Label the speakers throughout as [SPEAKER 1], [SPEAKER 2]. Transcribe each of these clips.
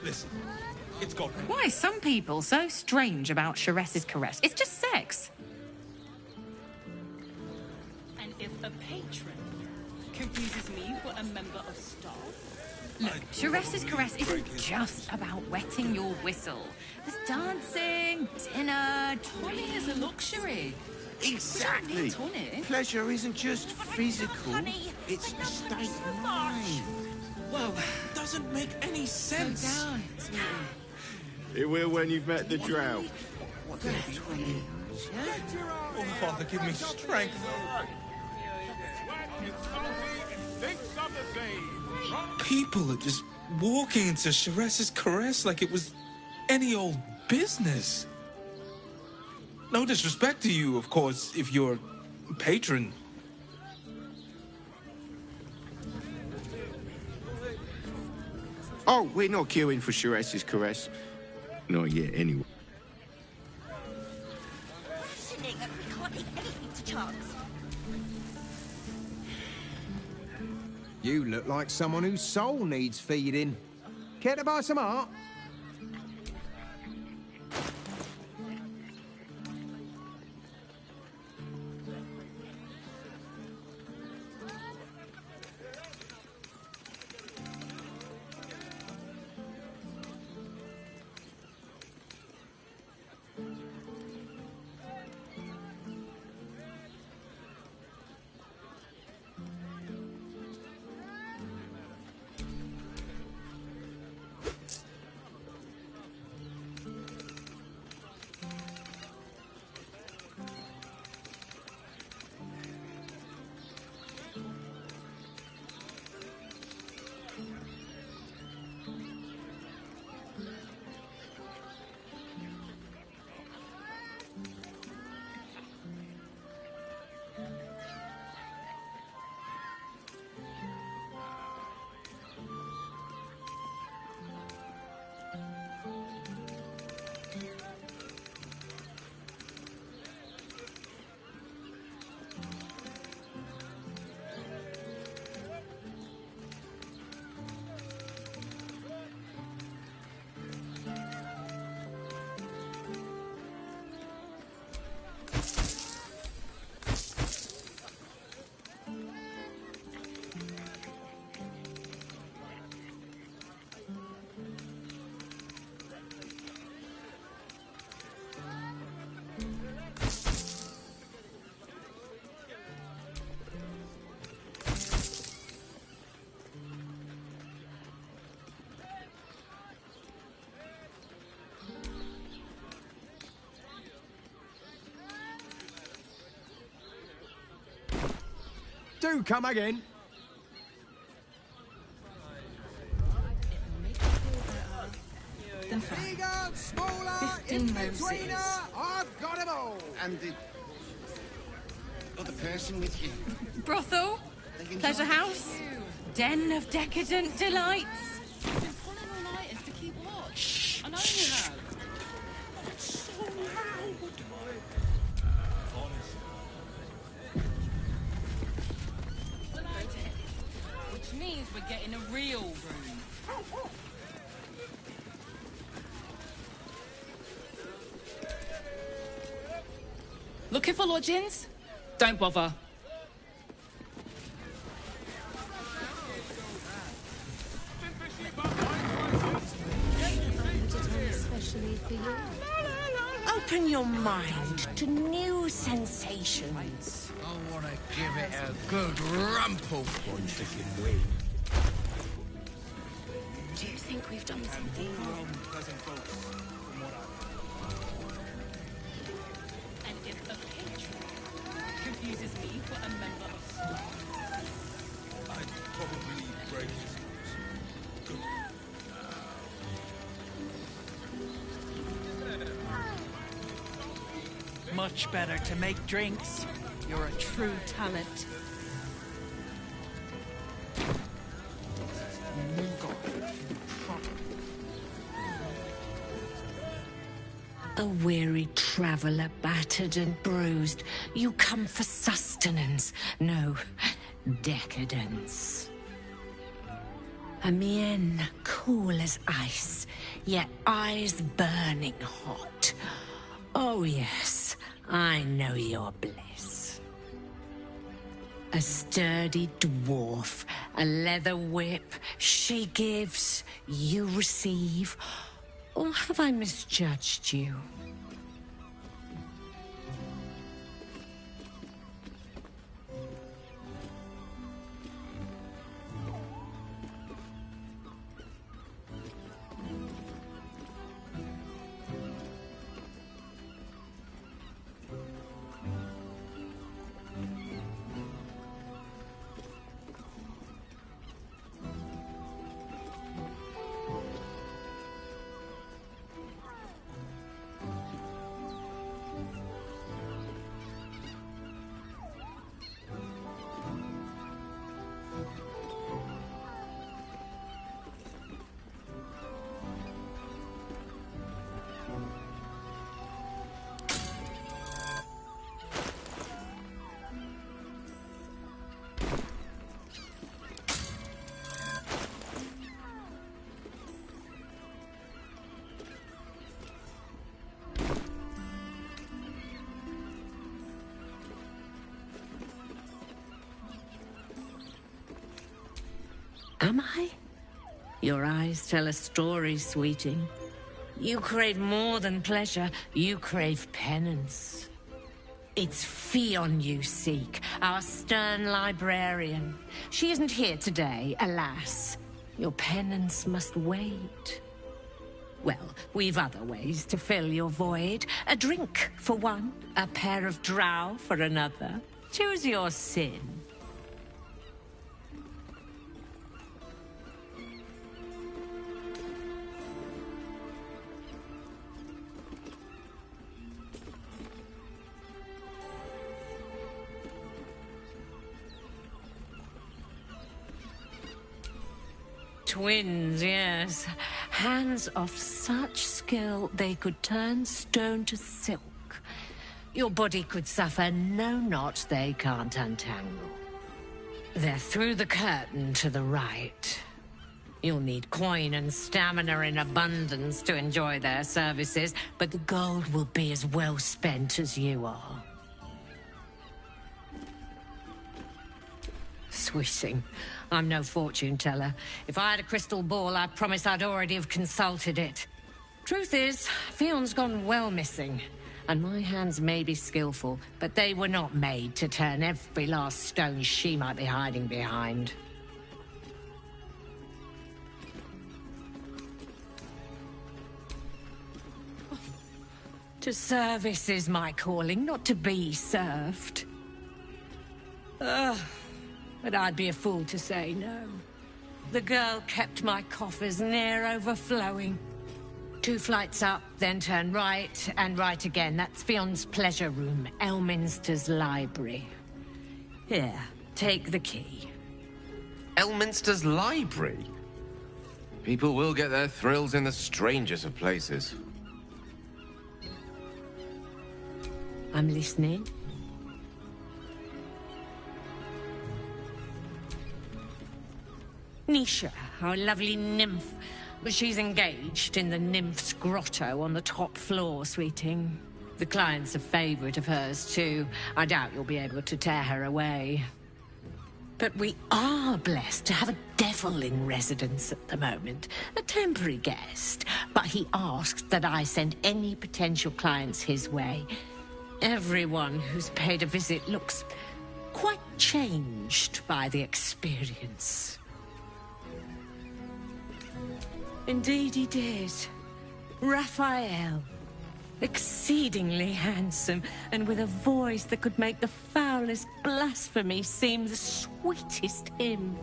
[SPEAKER 1] Listen, it's got...
[SPEAKER 2] Why are some people so strange about Charesse's caress? It's just sex.
[SPEAKER 3] And if a patron confuses me for a member of staff?
[SPEAKER 2] Look, Charesse's caress isn't just about wetting your whistle. There's dancing, dinner,
[SPEAKER 3] Tonic is a luxury.
[SPEAKER 4] Exactly. Pleasure isn't just physical, it's a state of mind.
[SPEAKER 1] Well, doesn't make any sense.
[SPEAKER 3] Slow down, sweetie.
[SPEAKER 4] It will when you've met the drought.
[SPEAKER 1] Oh, Father, give me strength. People are just walking into Charesse's caress like it was any old business. No disrespect to you, of course, if you're a patron.
[SPEAKER 4] Oh, we're not queuing for Charesse's caress. Not yet, anyway.
[SPEAKER 5] We can't leave anything to chance.
[SPEAKER 6] You look like someone whose soul needs feeding. Care to buy some art? Do come again.
[SPEAKER 3] Then fine. 15 roses.
[SPEAKER 4] I've got 'em all. And the other person with you.
[SPEAKER 2] Brothel, pleasure house, den of decadent delights.
[SPEAKER 3] You've been pulling all-nighters to keep watch. I know you have.
[SPEAKER 1] So loud.
[SPEAKER 3] Which means we're getting a real room. Looking for lodgings? Don't bother.
[SPEAKER 5] Open your mind to new sensations.
[SPEAKER 7] I want to give it a good rumple. One chicken wing.
[SPEAKER 5] Do you think we've done something wrong?
[SPEAKER 3] And if a patron confuses me for a member of staff?
[SPEAKER 1] I'd probably break his nose.
[SPEAKER 8] Much better to make drinks. You're a true talent.
[SPEAKER 5] A weary traveller, battered and bruised. You come for sustenance. No, decadence. A mien cool as ice, yet eyes burning hot. Oh yes, I know your bliss. A sturdy dwarf, a leather whip, she gives, you receive. Or have I misjudged you? Am I? Your eyes tell a story, sweeting. You crave more than pleasure, you crave penance. It's Fionn you seek, our stern librarian. She isn't here today, alas. Your penance must wait. Well, we've other ways to fill your void. A drink for one, a pair of drow for another. Choose your sin. Twins, yes. Hands of such skill they could turn stone to silk. Your body could suffer no knot they can't untangle. They're through the curtain to the right. You'll need coin and stamina in abundance to enjoy their services, but the gold will be as well spent as you are. Sweeting, I'm no fortune teller. If I had a crystal ball, I promise I'd already have consulted it. Truth is, Fionn's gone well missing. And my hands may be skillful, but they were not made to turn every last stone she might be hiding behind. To service is my calling, not to be served. But I'd be a fool to say no. The girl kept my coffers near overflowing. 2 flights up, then turn right, and right again. That's Fionn's pleasure room, Elminster's library. Here, take the key.
[SPEAKER 9] Elminster's library? People will get their thrills in the strangest of places.
[SPEAKER 5] I'm listening. Nisha, our lovely nymph. But she's engaged in the nymph's grotto on the top floor, sweeting. The client's a favorite of hers, too. I doubt you'll be able to tear her away. But we are blessed to have a devil in residence at the moment. A temporary guest. But he asked that I send any potential clients his way. Everyone who's paid a visit looks quite changed by the experience. Indeed he did. Raphael. Exceedingly handsome, and with a voice that could make the foulest blasphemy seem the sweetest hymn.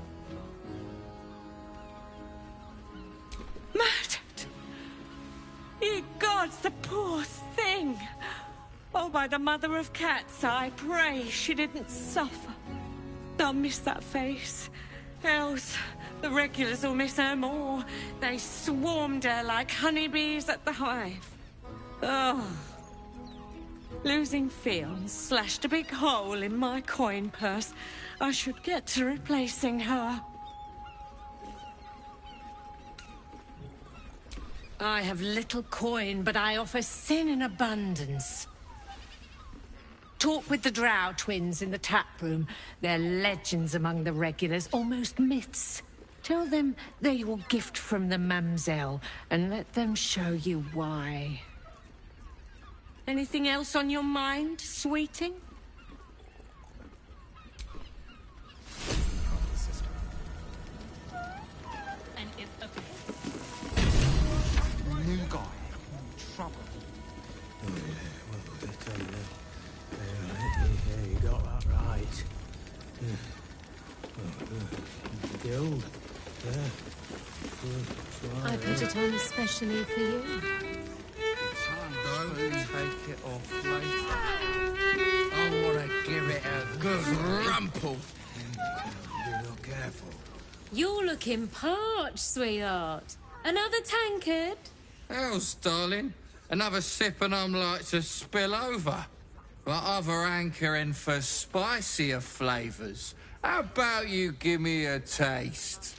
[SPEAKER 5] Murdered! Ye gods, the poor thing! Oh, by the mother of cats, I pray she didn't suffer. I'll miss that face. Else, the regulars will miss her more. They swarmed her like honeybees at the hive. Oh. Losing Fion slashed a big hole in my coin purse. I should get to replacing her. I have little coin, but I offer sin in abundance. Talk with the Drow twins in the tap room. They're legends among the regulars, almost myths. Tell them they're your gift from the Mamselle, and let them show you why. Anything else on your mind, sweeting?
[SPEAKER 3] And if a
[SPEAKER 4] New guy in trouble.
[SPEAKER 7] Yeah, you got that right. Guild. Yeah.
[SPEAKER 10] I put it on especially for you.
[SPEAKER 7] Don't take it off, mate. I want to give it a good rumple. You're not careful.
[SPEAKER 10] You're looking parched, sweetheart. Another tankard?
[SPEAKER 7] Hell's, darling. Another sip and I'm like to spill over. But other hankering for spicier flavours. How about you give me a taste?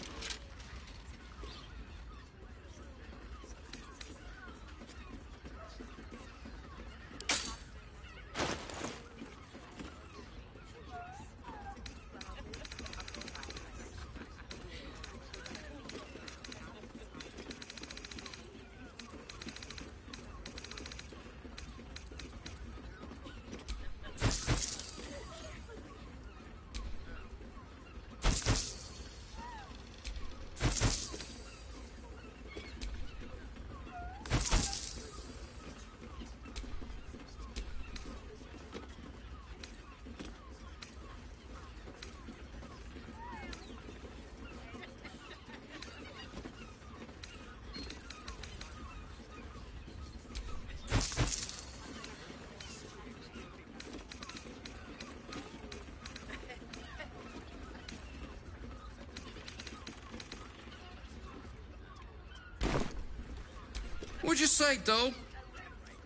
[SPEAKER 7] What'd you say, doll?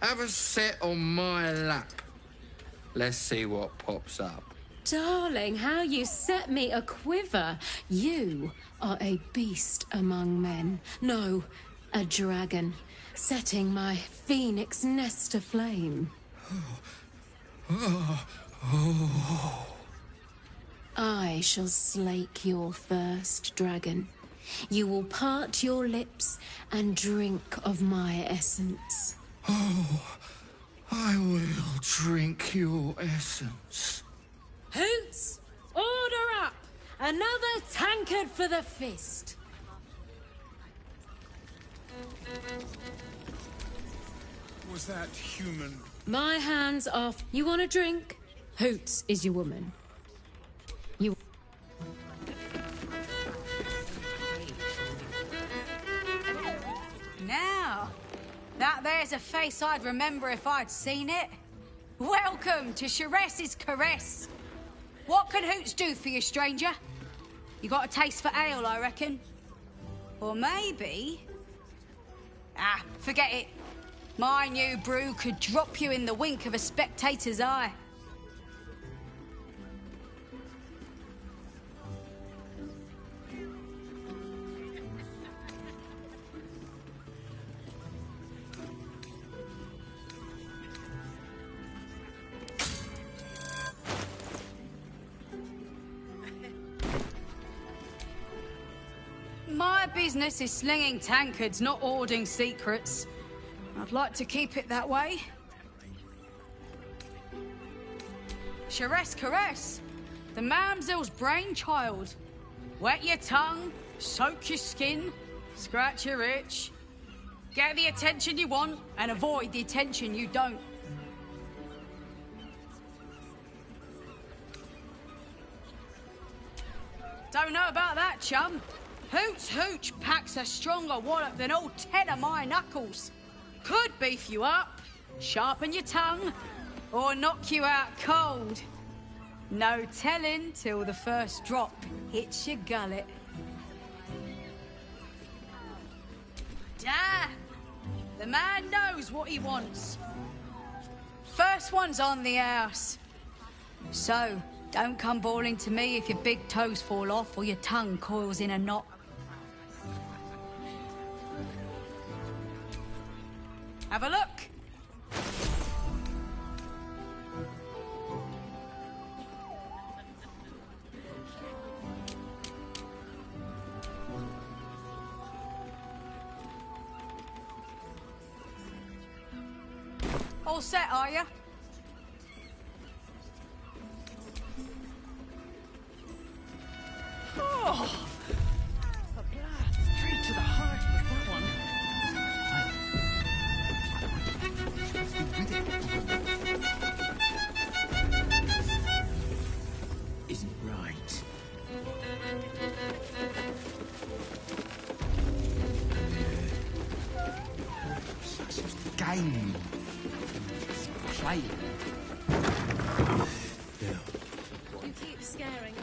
[SPEAKER 7] Have a sit on my lap. Let's see what pops up.
[SPEAKER 10] Darling, how you set me a quiver. You are a beast among men. No, a dragon, setting my phoenix nest aflame. I shall slake your thirst, dragon. You will part your lips and drink of my essence.
[SPEAKER 7] Oh, I will drink your essence.
[SPEAKER 10] Hoots, order up! Another tankard for the fist.
[SPEAKER 1] Was that human?
[SPEAKER 10] My hands off. You want a drink? Hoots is your woman. You...
[SPEAKER 11] Now, that there's a face I'd remember if I'd seen it. Welcome to Sheress's Caress. What can Hoots do for you, stranger? You got a taste for ale, I reckon. Or maybe... Ah, forget it. My new brew could drop you in the wink of a spectator's eye. My business is slinging tankards, not hoarding secrets. I'd like to keep it that way. Sheress Caress, the mamselle's brainchild. Wet your tongue, soak your skin, scratch your itch. Get the attention you want and avoid the attention you don't. Don't know about that, chum. Hoots Hooch packs a stronger wallop than all 10 of my knuckles. Could beef you up, sharpen your tongue, or knock you out cold. No telling till the first drop hits your gullet. Damn! The man knows what he wants. First one's on the house. So, don't come bawling to me if your big toes fall off or your tongue coils in a knot. Have a look. All set, are you?
[SPEAKER 8] Oh! A blast straight to the heart with that one.
[SPEAKER 4] Isn't right. Such a game. Play.
[SPEAKER 10] You keep scaring.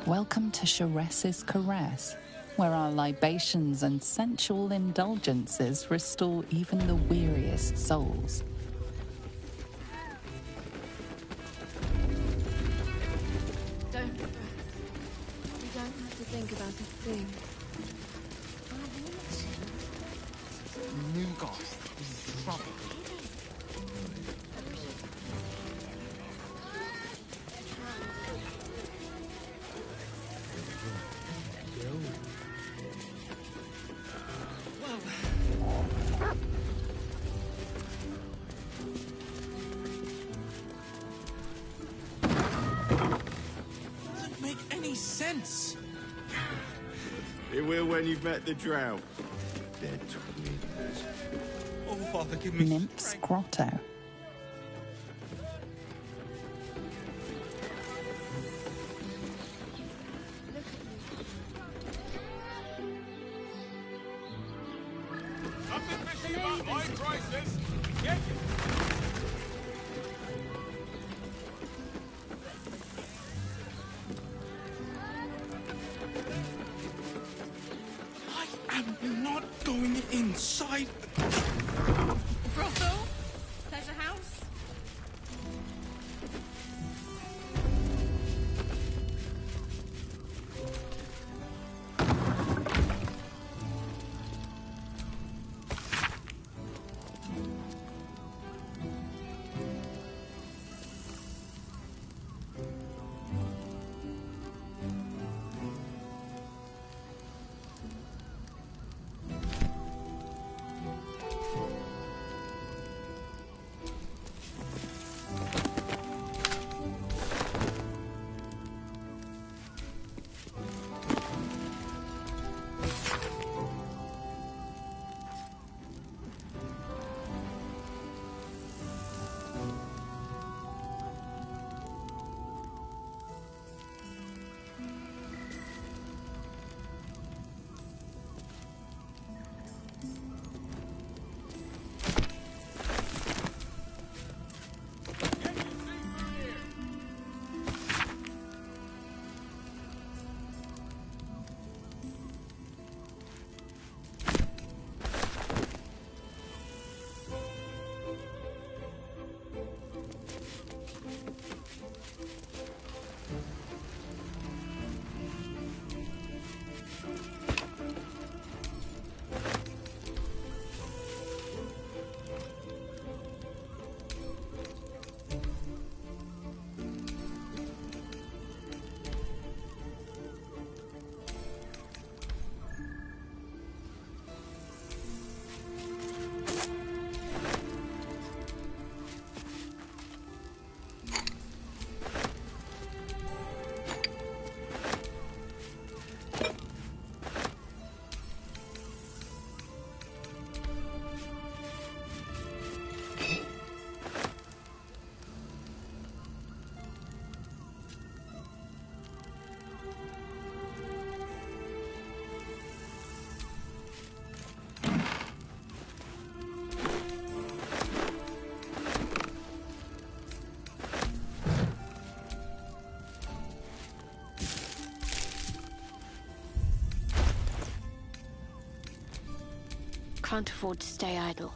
[SPEAKER 12] Welcome to Sharess's Caress, where our libations and sensual indulgences restore even the weariest souls.
[SPEAKER 10] Don't. We don't have to think about a thing.
[SPEAKER 4] New guy is in trouble.
[SPEAKER 1] Doesn't make any sense.
[SPEAKER 4] It will when you've met the drought. They're twins.
[SPEAKER 1] Oh, Father, give me
[SPEAKER 12] Nymph's
[SPEAKER 1] strength.
[SPEAKER 12] Grotto.
[SPEAKER 1] I'm not going inside.
[SPEAKER 2] Brothel? Pleasure house?
[SPEAKER 13] can't afford to stay idle.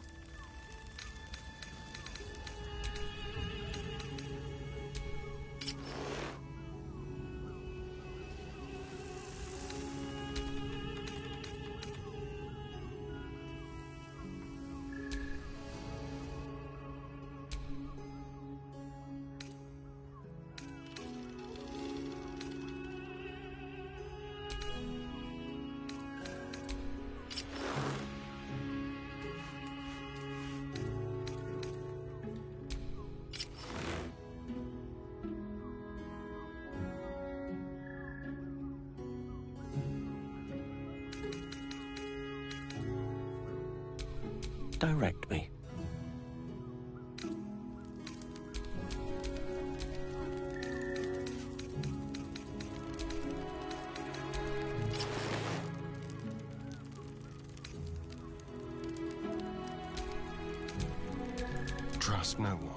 [SPEAKER 14] Direct me.
[SPEAKER 15] Trust no one.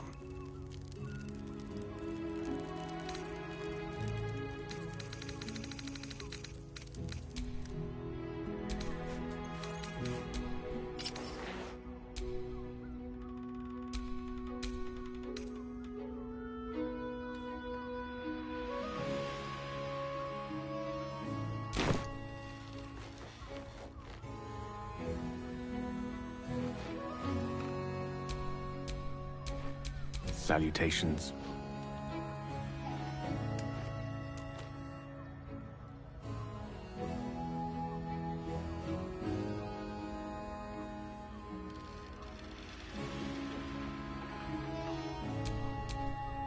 [SPEAKER 14] Salutations.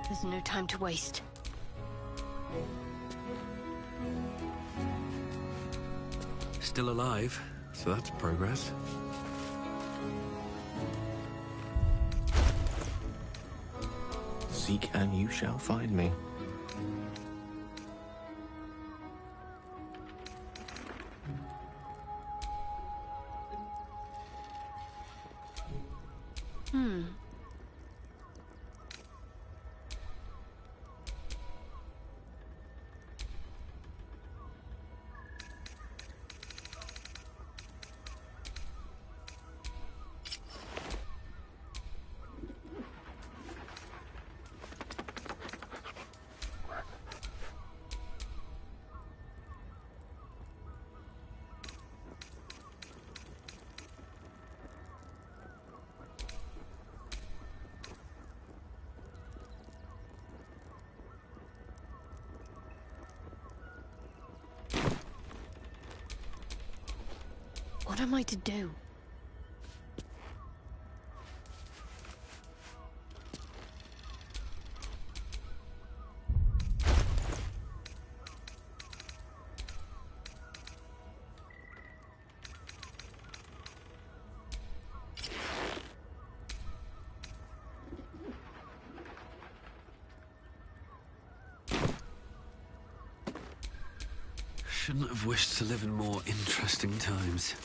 [SPEAKER 13] There's no time to waste.
[SPEAKER 15] Still alive, so that's progress.
[SPEAKER 14] Seek and you shall find me.
[SPEAKER 13] What am I to do?
[SPEAKER 15] Shouldn't have wished to live in more interesting times.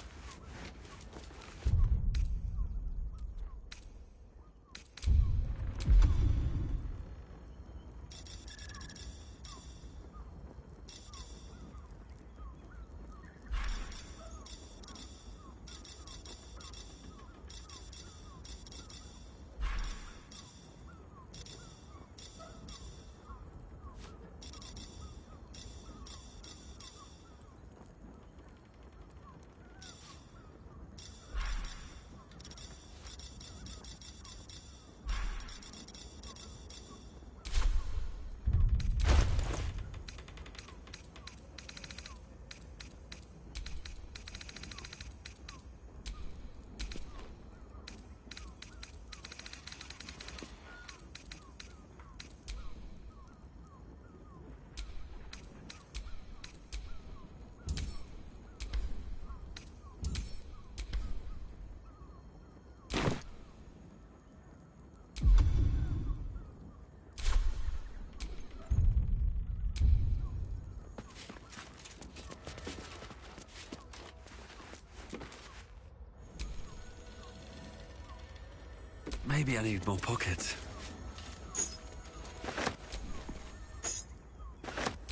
[SPEAKER 15] Maybe I need more pockets.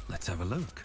[SPEAKER 15] Let's have a look.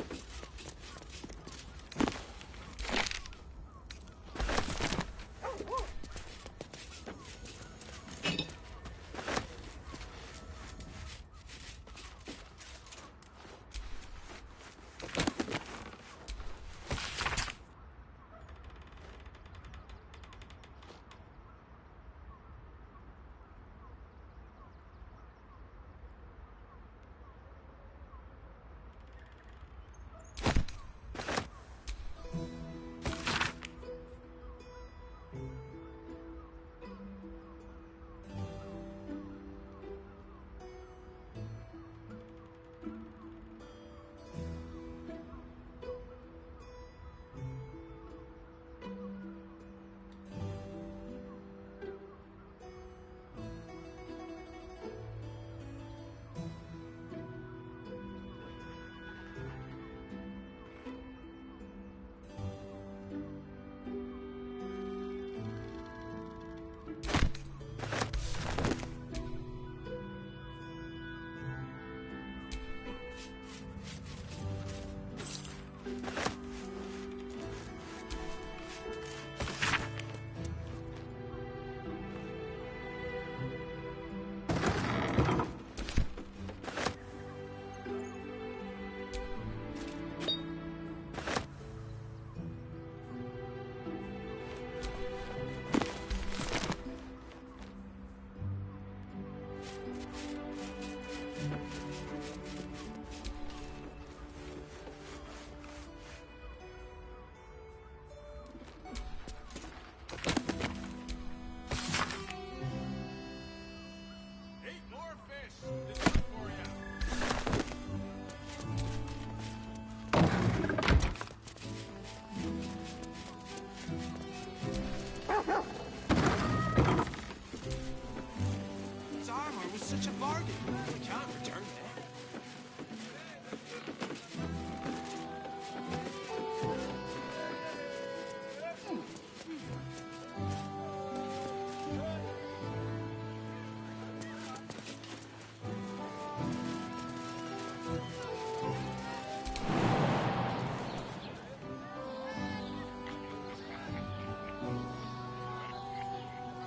[SPEAKER 4] His armor was such a bargain. We can't return it.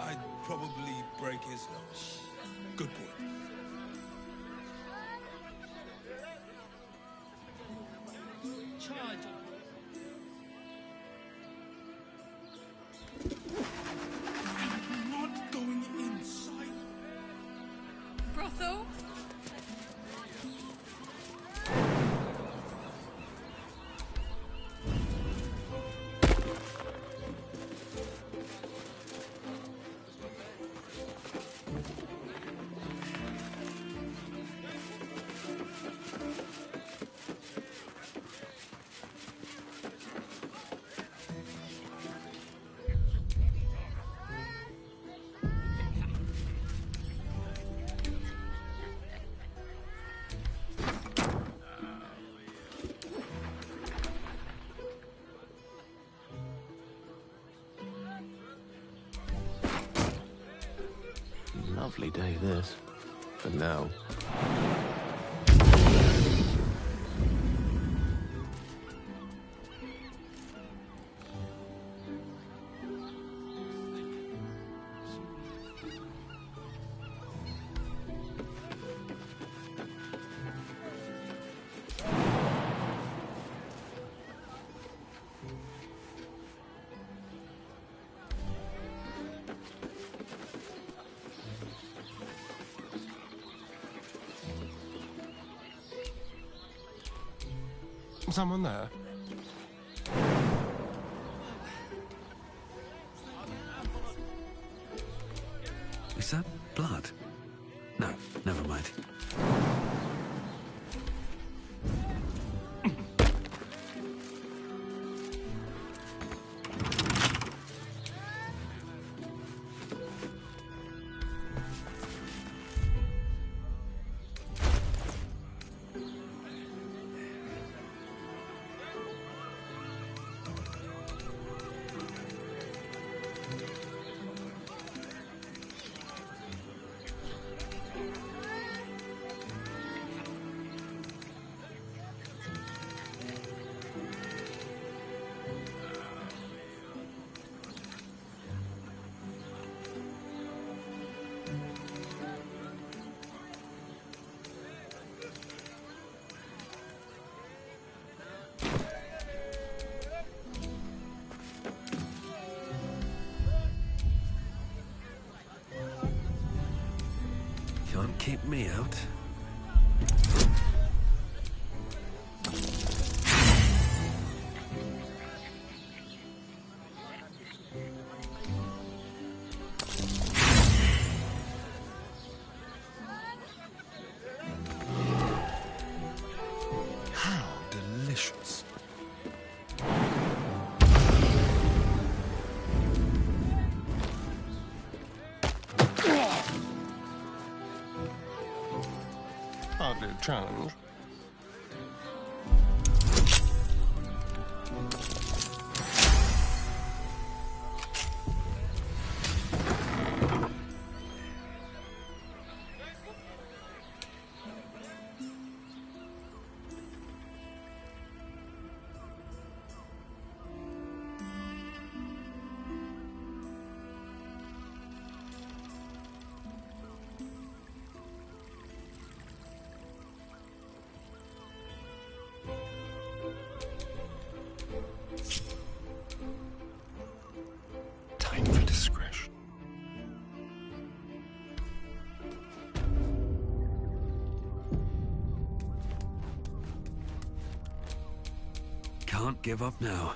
[SPEAKER 1] I'd probably break his nose. Good point.
[SPEAKER 3] Charge.
[SPEAKER 1] I'm not going inside.
[SPEAKER 2] Brothel?
[SPEAKER 14] Lovely day, this. For now.
[SPEAKER 16] Someone there?
[SPEAKER 15] Is that blood? No, never mind. Can't keep me out.
[SPEAKER 16] How delicious. Hardly a challenge. Time for discretion.
[SPEAKER 15] Can't give up now.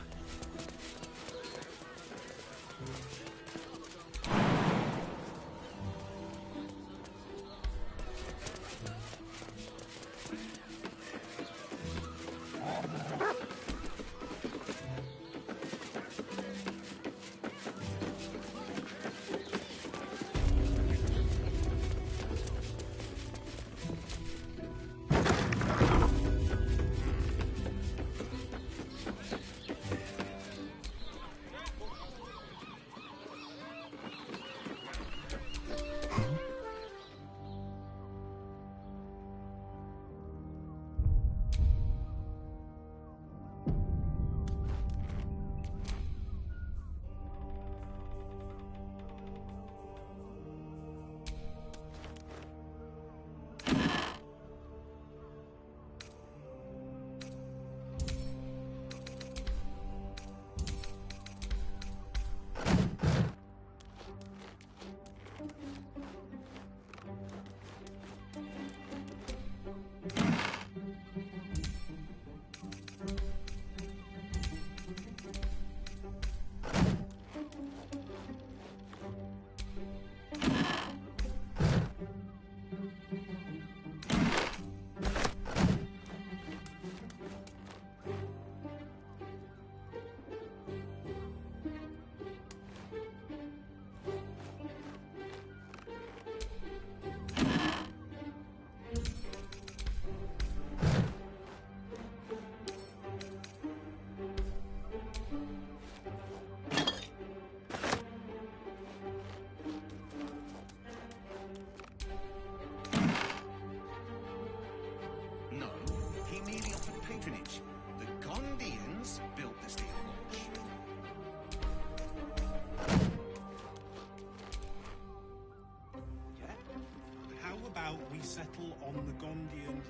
[SPEAKER 17] settle on the Gondian.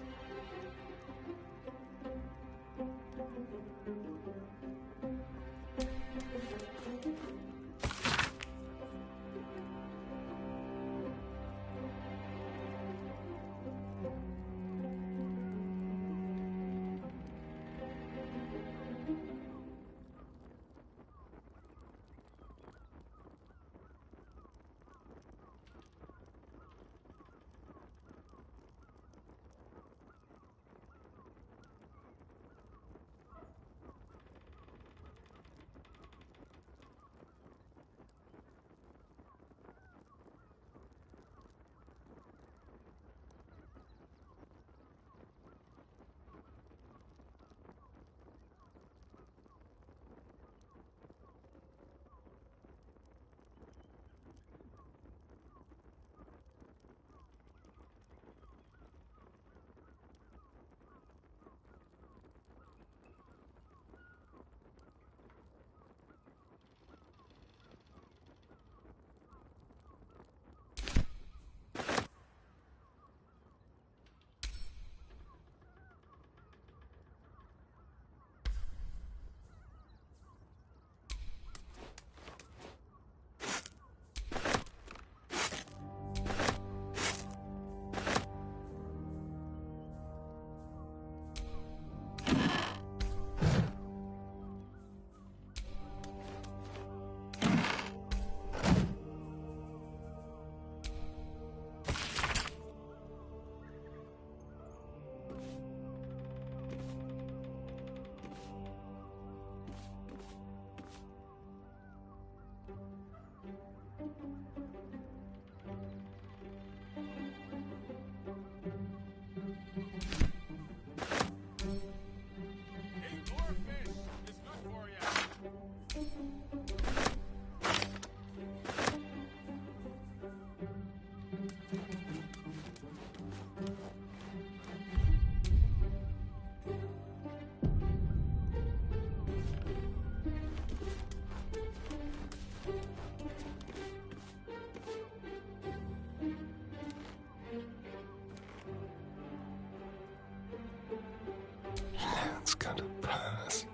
[SPEAKER 16] It's gonna pass.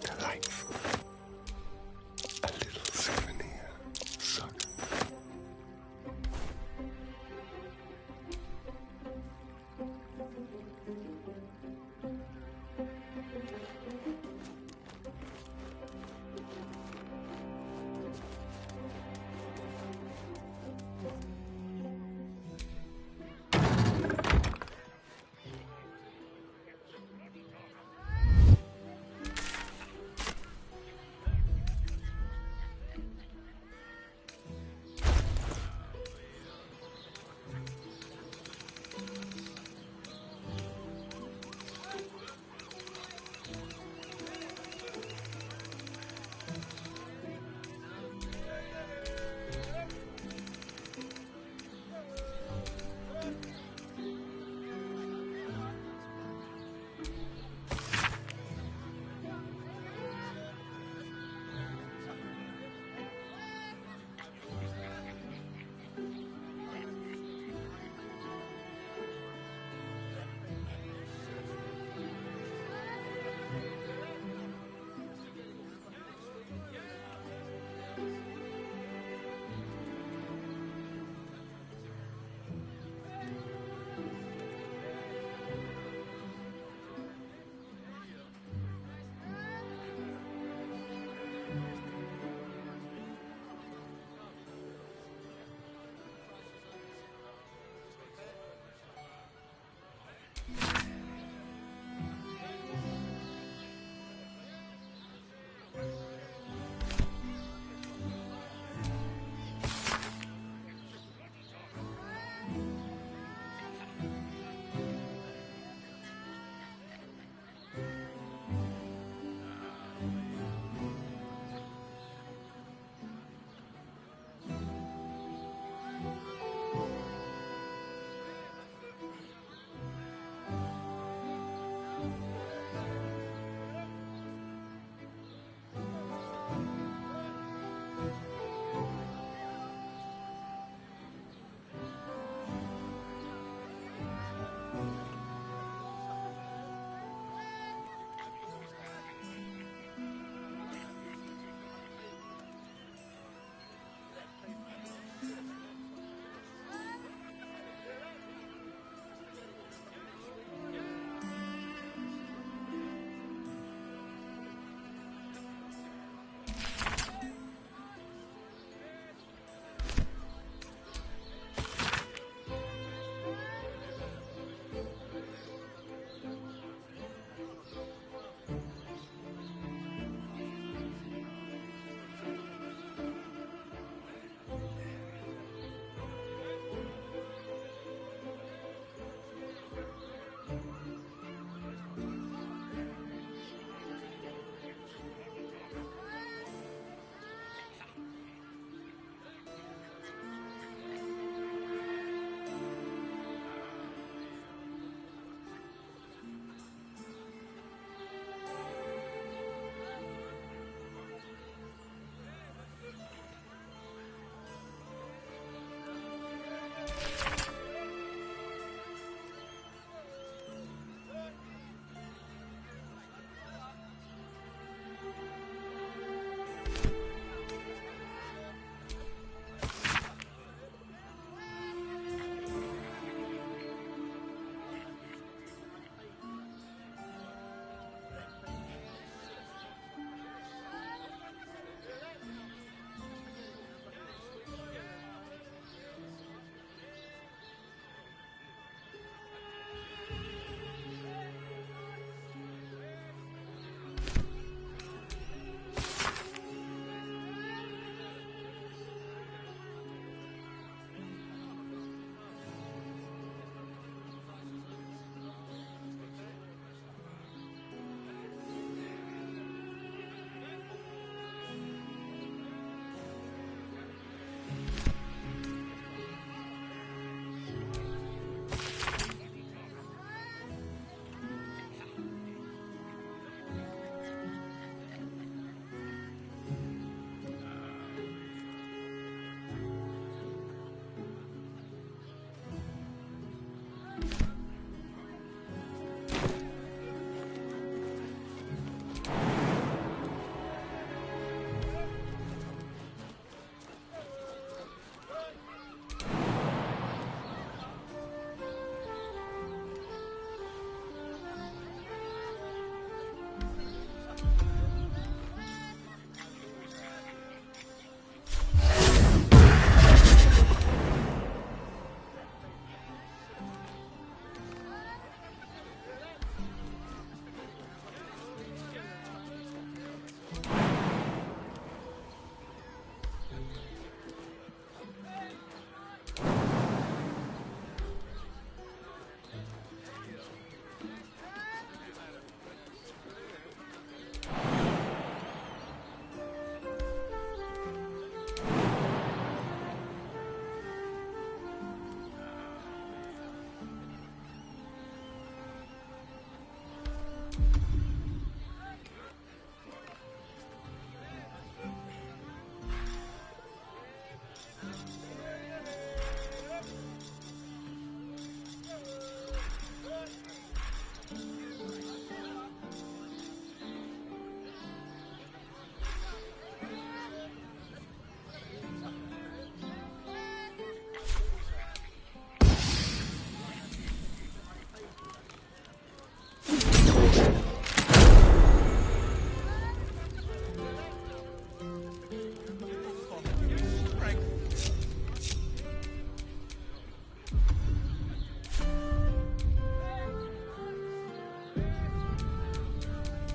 [SPEAKER 16] Delightful. A little souvenir. Suck.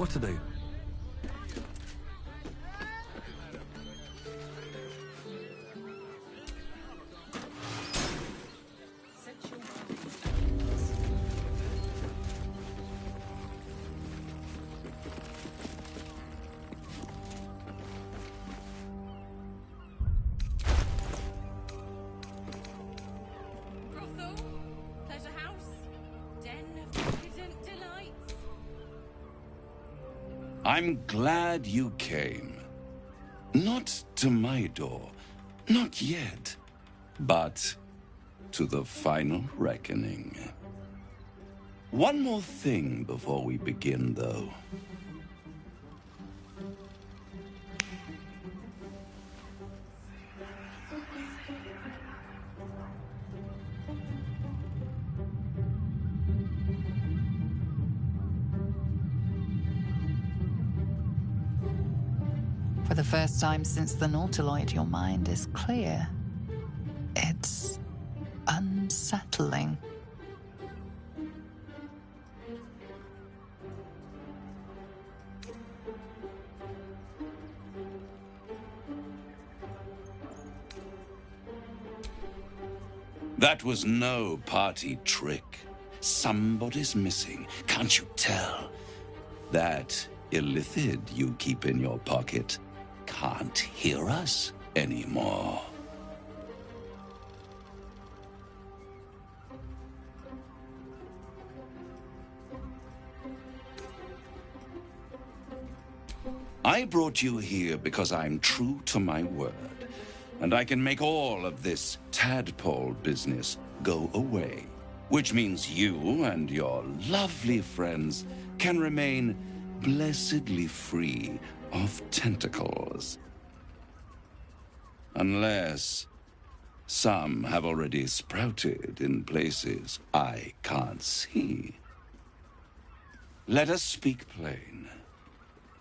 [SPEAKER 15] What to do?
[SPEAKER 2] Brothel, pleasure house, den of decadent delights.
[SPEAKER 18] I'm glad you came. Not to my door, not yet, but to the final reckoning. One more thing before we begin, though.
[SPEAKER 12] For the first time since the Nautiloid, your mind is clear. It's unsettling.
[SPEAKER 18] That was no party trick. Somebody's missing, can't you tell? That illithid you keep in your pocket can't hear us anymore. I brought you here because I'm true to my word, and I can make all of this tadpole business go away, which means you and your lovely friends can remain blessedly free of tentacles. Unless some have already sprouted in places I can't see. Let us speak plain.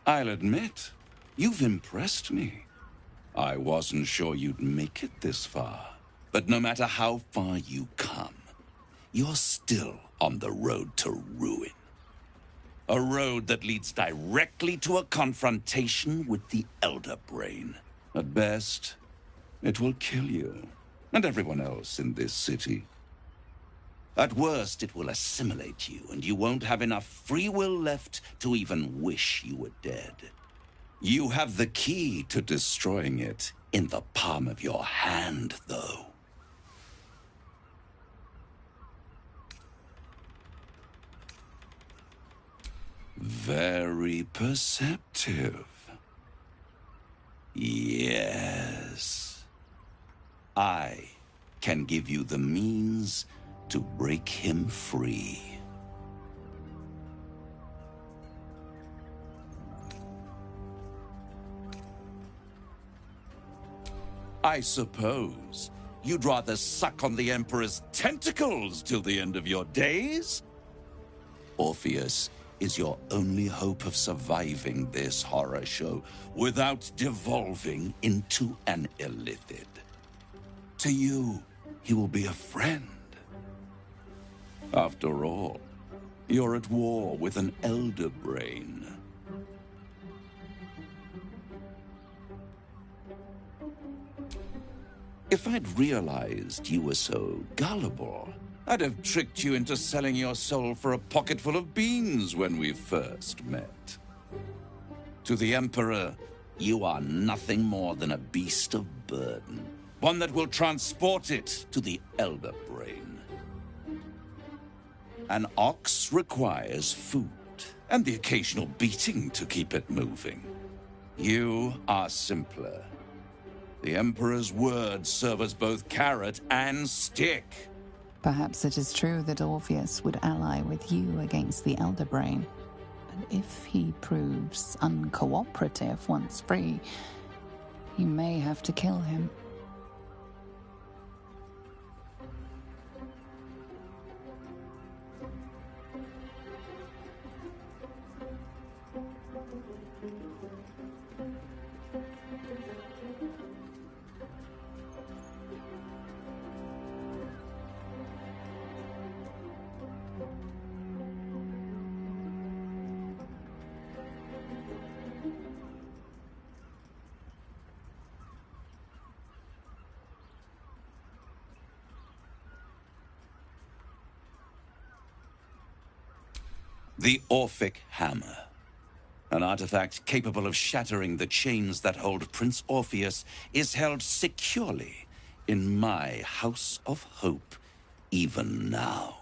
[SPEAKER 18] I'll admit, you've impressed me. I wasn't sure you'd make it this far. But no matter how far you come, you're still on the road to ruin. A road that leads directly to a confrontation with the Elder Brain. At best, it will kill you, and everyone else in this city. At worst, it will assimilate you, and you won't have enough free will left to even wish you were dead. You have the key to destroying it in the palm of your hand, though. Very perceptive. Yes. I can give you the means to break him free. I suppose you'd rather suck on the Emperor's tentacles till the end of your days? Orpheus is your only hope of surviving this horror show without devolving into an illithid. To you, he will be a friend. After all, you're at war with an Elder Brain. If I'd realized you were so gullible, I'd have tricked you into selling your soul for a pocketful of beans when we first met. To the Emperor, you are nothing more than a beast of burden, one that will transport it to the Elder Brain. An ox requires food, and the occasional beating to keep it moving. You are simpler. The Emperor's words serve as both carrot and stick.
[SPEAKER 12] Perhaps it is true that Orpheus would ally with you against the Elder Brain. But if he proves uncooperative once free, you may have to kill him.
[SPEAKER 18] The Orphic Hammer. An artifact capable of shattering the chains that hold Prince Orpheus is held securely in my House of Hope, even now.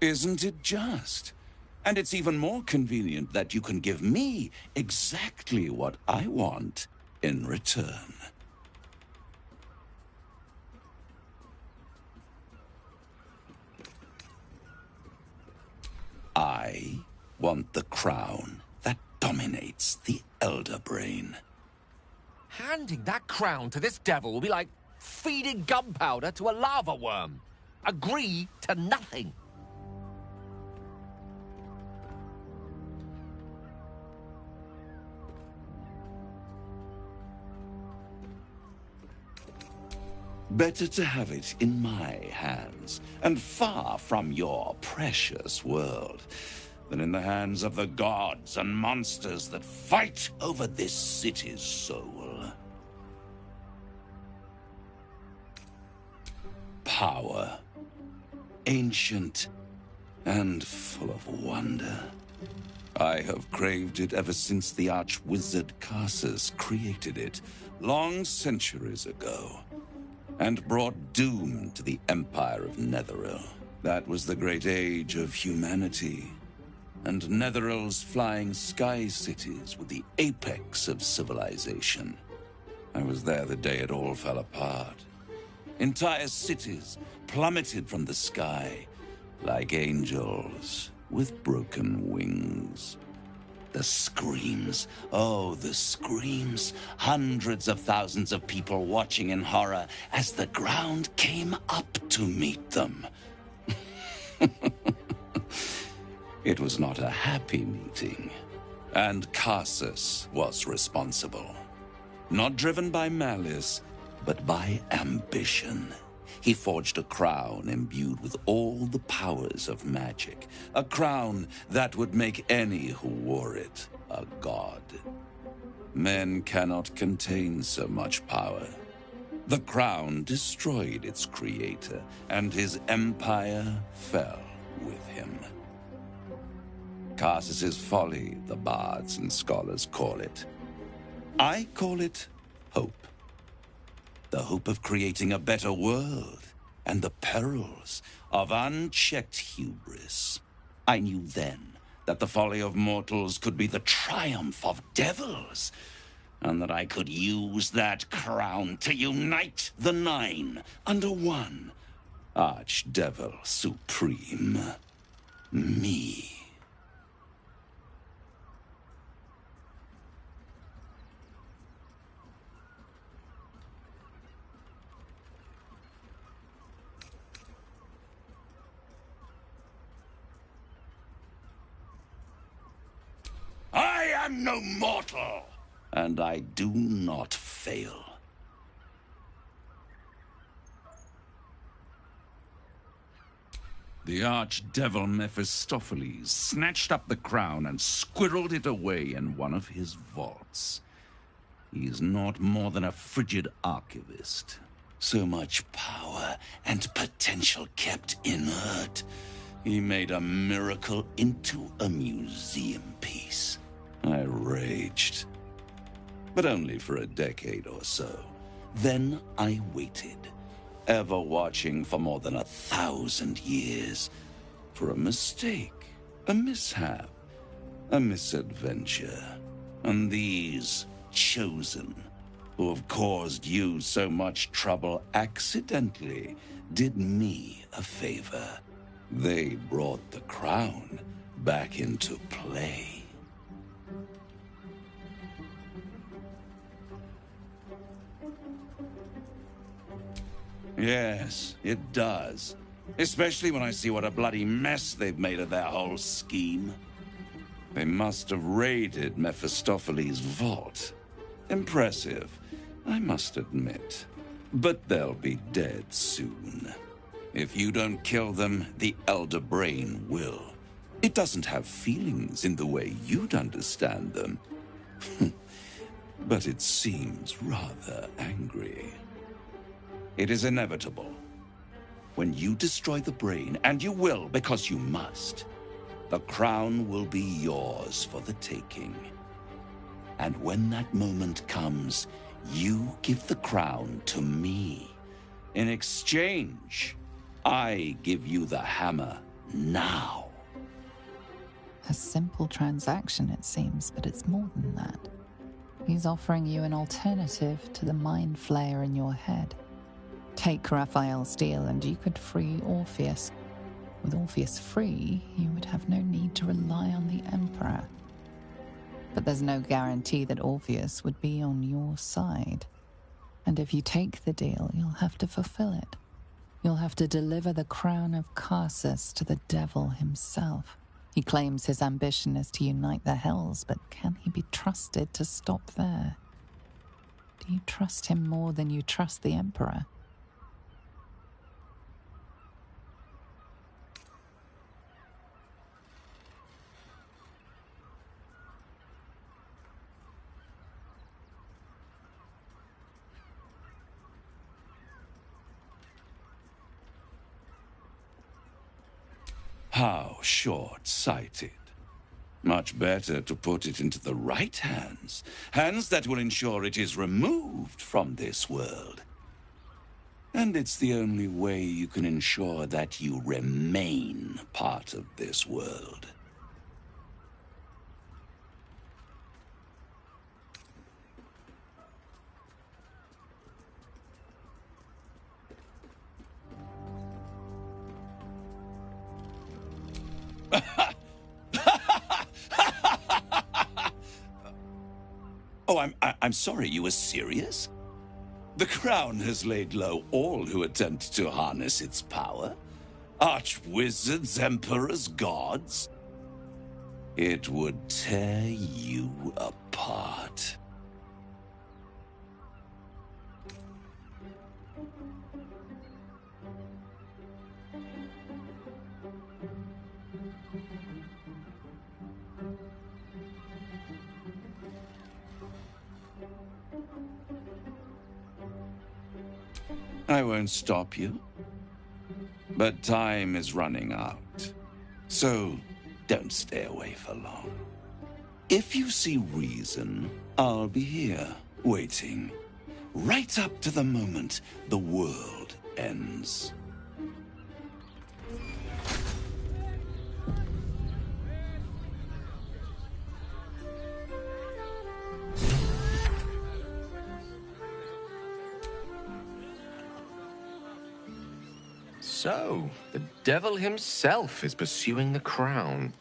[SPEAKER 18] Isn't it just? And it's even more convenient that you can give me exactly what I want in return. I want the crown that dominates the Elder Brain.
[SPEAKER 9] Handing that crown to this devil will be like feeding gunpowder to a lava worm. Agree to nothing.
[SPEAKER 18] Better to have it in my hands, and far from your precious world, than in the hands of the gods and monsters that fight over this city's soul. Power. Ancient and full of wonder. I have craved it ever since the arch-wizard Carsus created it, long centuries ago, and brought doom to the Empire of Netheril. That was the great age of humanity, and Netheril's flying sky cities were the apex of civilization. I was there the day it all fell apart. Entire cities plummeted from the sky like angels with broken wings. The screams, oh, the screams. Hundreds of thousands of people watching in horror as the ground came up to meet them. It was not a happy meeting, and Carsus was responsible. Not driven by malice, but by ambition. He forged a crown imbued with all the powers of magic. A crown that would make any who wore it a god. Men cannot contain so much power. The crown destroyed its creator, and his empire fell with him. Carsus's folly, the bards and scholars call it. I call it hope. The hope of creating a better world, and the perils of unchecked hubris. I knew then that the folly of mortals could be the triumph of devils, and that I could use that crown to unite the Nine under one Archdevil Supreme. Me. I am no mortal, and I do not fail. The archdevil Mephistopheles snatched up the crown and squirreled it away in one of his vaults. He is not more than a frigid archivist. So much power and potential kept inert. He made a miracle into a museum piece. I raged. But only for a decade or so. Then I waited, ever watching for more than 1,000 years, for a mistake, a mishap, a misadventure. And these chosen, who have caused you so much trouble accidentally, did me a favor. They brought the crown back into play. Yes, it does. Especially when I see what a bloody mess they've made of their whole scheme. They must have raided Mephistopheles' vault. Impressive, I must admit. But they'll be dead soon. If you don't kill them, the Elder Brain will. It doesn't have feelings in the way you'd understand them. But it seems rather angry. It is inevitable. When you destroy the brain, and you will because you must, the crown will be yours for the taking. And when that moment comes, you give the crown to me. In exchange, I give you the hammer now.
[SPEAKER 12] A simple transaction, it seems, but it's more than that. He's offering you an alternative to the mind flayer in your head. Take Raphael's deal and you could free Orpheus. With Orpheus free, you would have no need to rely on the Emperor. But there's no guarantee that Orpheus would be on your side. And if you take the deal, you'll have to fulfill it. You'll have to deliver the crown of Carsus to the devil himself. He claims his ambition is to unite the Hells, but can he be trusted to stop there? Do you trust him more than you trust the Emperor?
[SPEAKER 18] How short-sighted. Much better to put it into the right hands. Hands that will ensure it is removed from this world. And it's the only way you can ensure that you remain part of this world. Oh, I'm sorry, you were serious? The crown has laid low all who attempt to harness its power. Arch-wizards, emperors, gods. It would tear you apart. I won't stop you. But time is running out. So don't stay away for long. If you see reason, I'll be here, waiting. Right up to the moment the world ends.
[SPEAKER 9] So, the devil himself is pursuing the crown.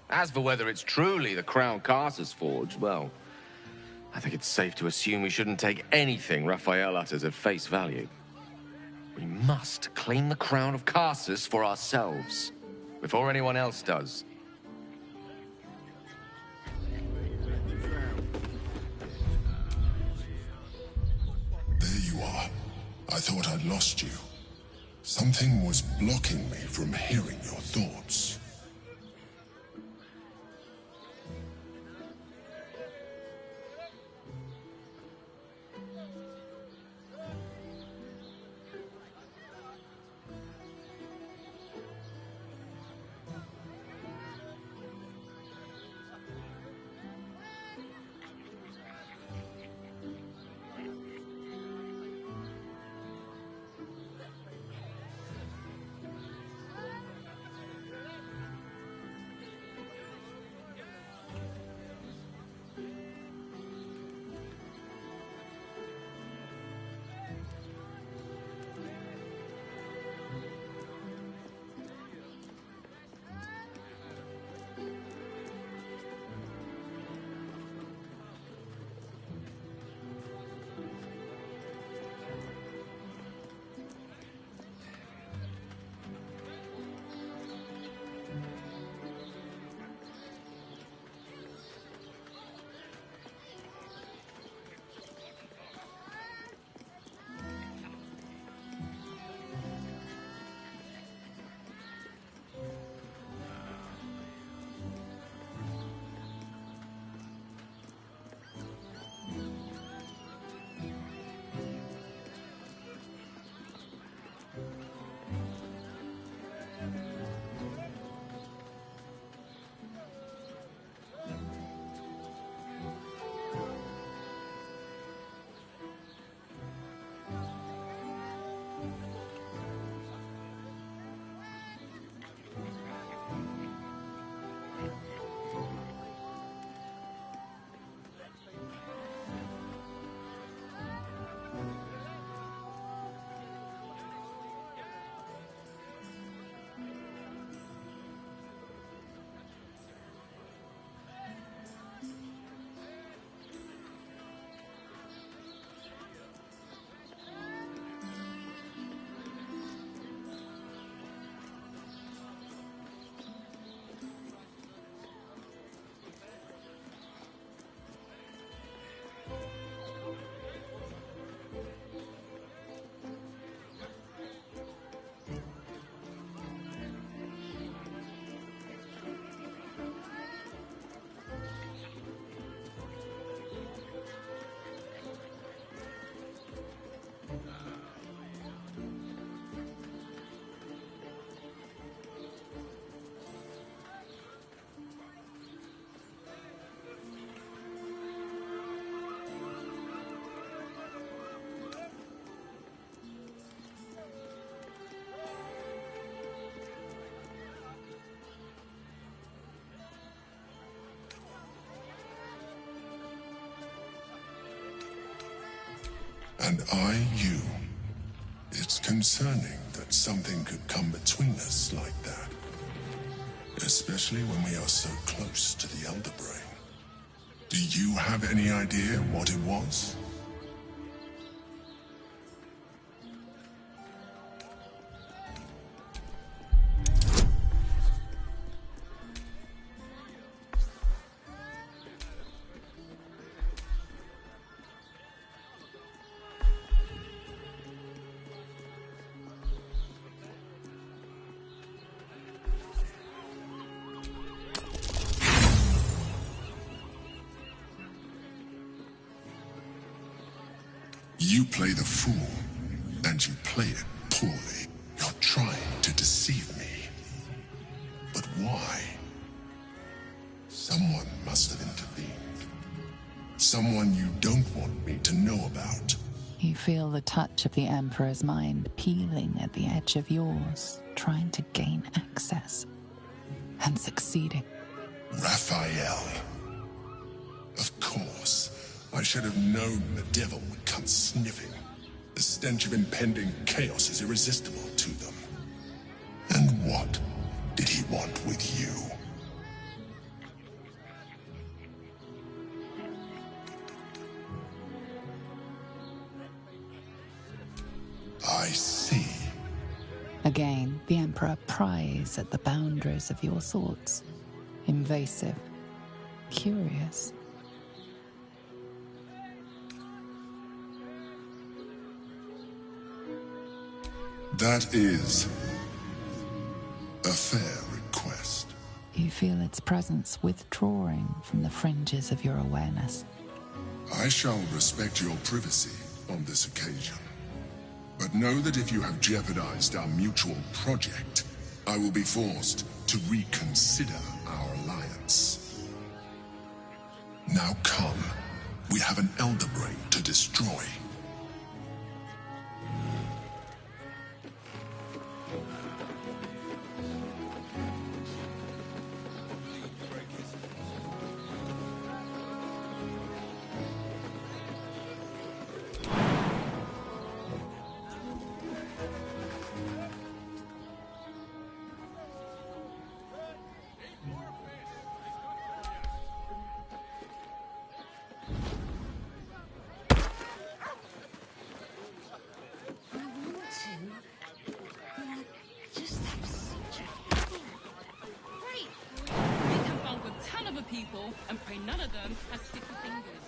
[SPEAKER 9] As for whether it's truly the crown Carsus forged, well, I think it's safe to assume we shouldn't take anything Raphael utters at face value. We must claim the crown of Carsus for ourselves, before anyone else does.
[SPEAKER 16] There you are. I thought I'd lost you. Something was blocking me from hearing your thoughts. And I you. It's concerning that something could come between us like that. Especially when we are so close to the Elder Brain. Do you have any idea what it was? You play the fool, and you play it poorly. You're trying to deceive me. But why? Someone must have intervened. Someone you don't want me to know about.
[SPEAKER 12] You feel the touch of the Emperor's mind peeling at the edge of yours, trying to gain access. And succeeding.
[SPEAKER 16] Raphael. Of course. I should have known the devil would come sniffing. The stench of impending chaos is irresistible to them. And what did he want with you? I see.
[SPEAKER 12] Again, the Emperor pries at the boundaries of your thoughts. Invasive. Curious.
[SPEAKER 16] That is a fair request.
[SPEAKER 12] You feel its presence withdrawing from the fringes of your awareness.
[SPEAKER 16] I shall respect your privacy on this occasion. But know that if you have jeopardized our mutual project, I will be forced to reconsider our alliance. Now come. We have an Elder Brain to destroy.
[SPEAKER 3] People and pray none of them has sticky fingers.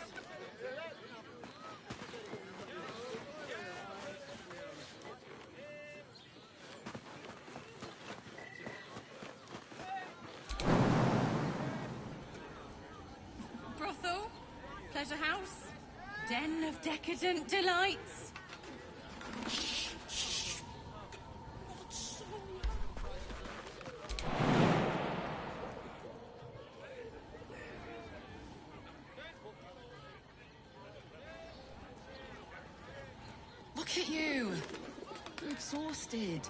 [SPEAKER 2] Brothel? Pleasure house? Den of decadent delights?
[SPEAKER 3] Look at you. You're exhausted.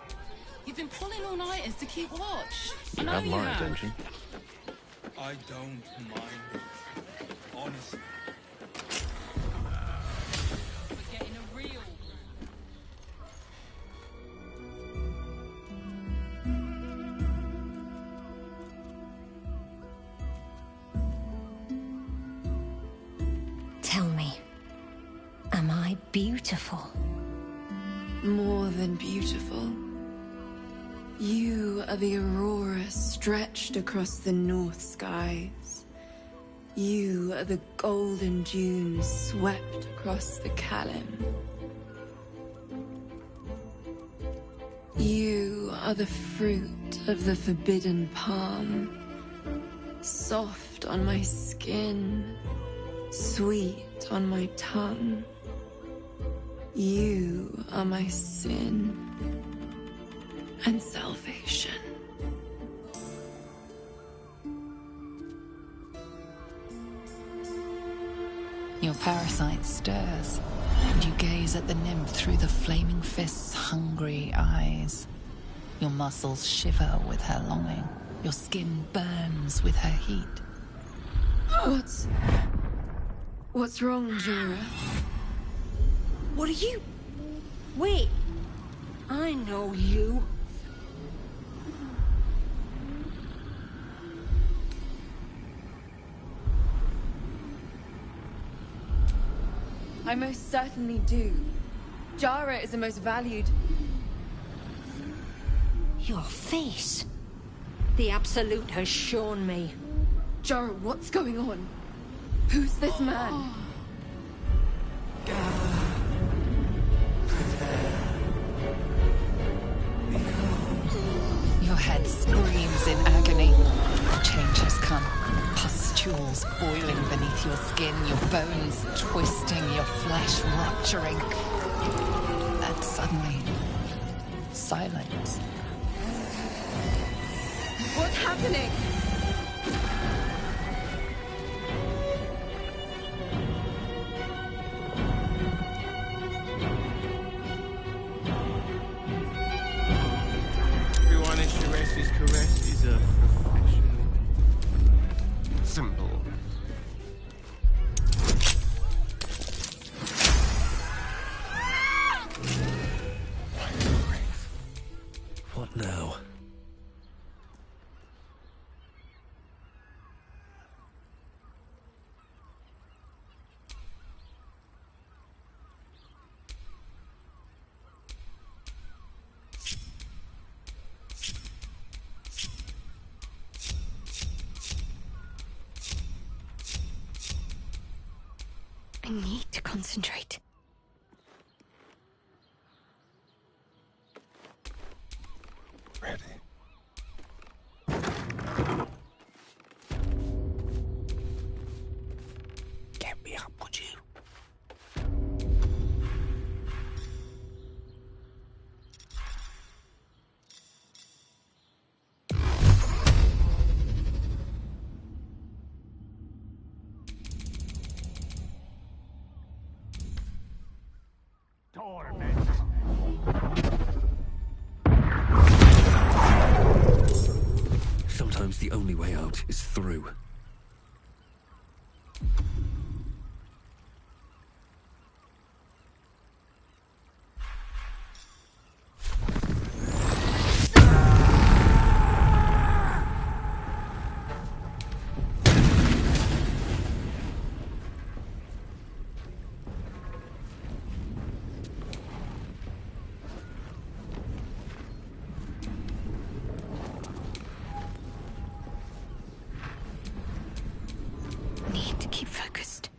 [SPEAKER 3] You've been pulling all-nighters to keep watch.
[SPEAKER 14] You have my attention.
[SPEAKER 1] I don't mind. Honestly.
[SPEAKER 3] For getting a real
[SPEAKER 19] Tell me, am I beautiful?
[SPEAKER 20] More than beautiful. You are the aurora stretched across the north skies. You are the golden dunes swept across the Kalim. You are the fruit of the forbidden palm, soft on my skin, sweet on my tongue. You are my sin and salvation.
[SPEAKER 12] Your parasite stirs, and you gaze at the nymph through the flaming fist's hungry eyes. Your muscles shiver with her longing. Your skin burns with her heat.
[SPEAKER 20] What's wrong, Jura?
[SPEAKER 5] What are you? Wait. I know you.
[SPEAKER 20] I most certainly do. Jara is the most valued.
[SPEAKER 5] Your face. The Absolute has shown me.
[SPEAKER 20] Jara, what's going on? Who's this man?
[SPEAKER 12] Your head screams in agony. The change has come. Pustules boiling beneath your skin, your bones twisting, your flesh rupturing. And suddenly, silence.
[SPEAKER 20] What's happening?
[SPEAKER 4] Everyone in Shress's Caress is a professional. Simple.
[SPEAKER 15] What now?
[SPEAKER 13] I need to concentrate.
[SPEAKER 15] Ready. Get me up, would you? Sometimes the only way out is through.
[SPEAKER 13] Need to keep focused.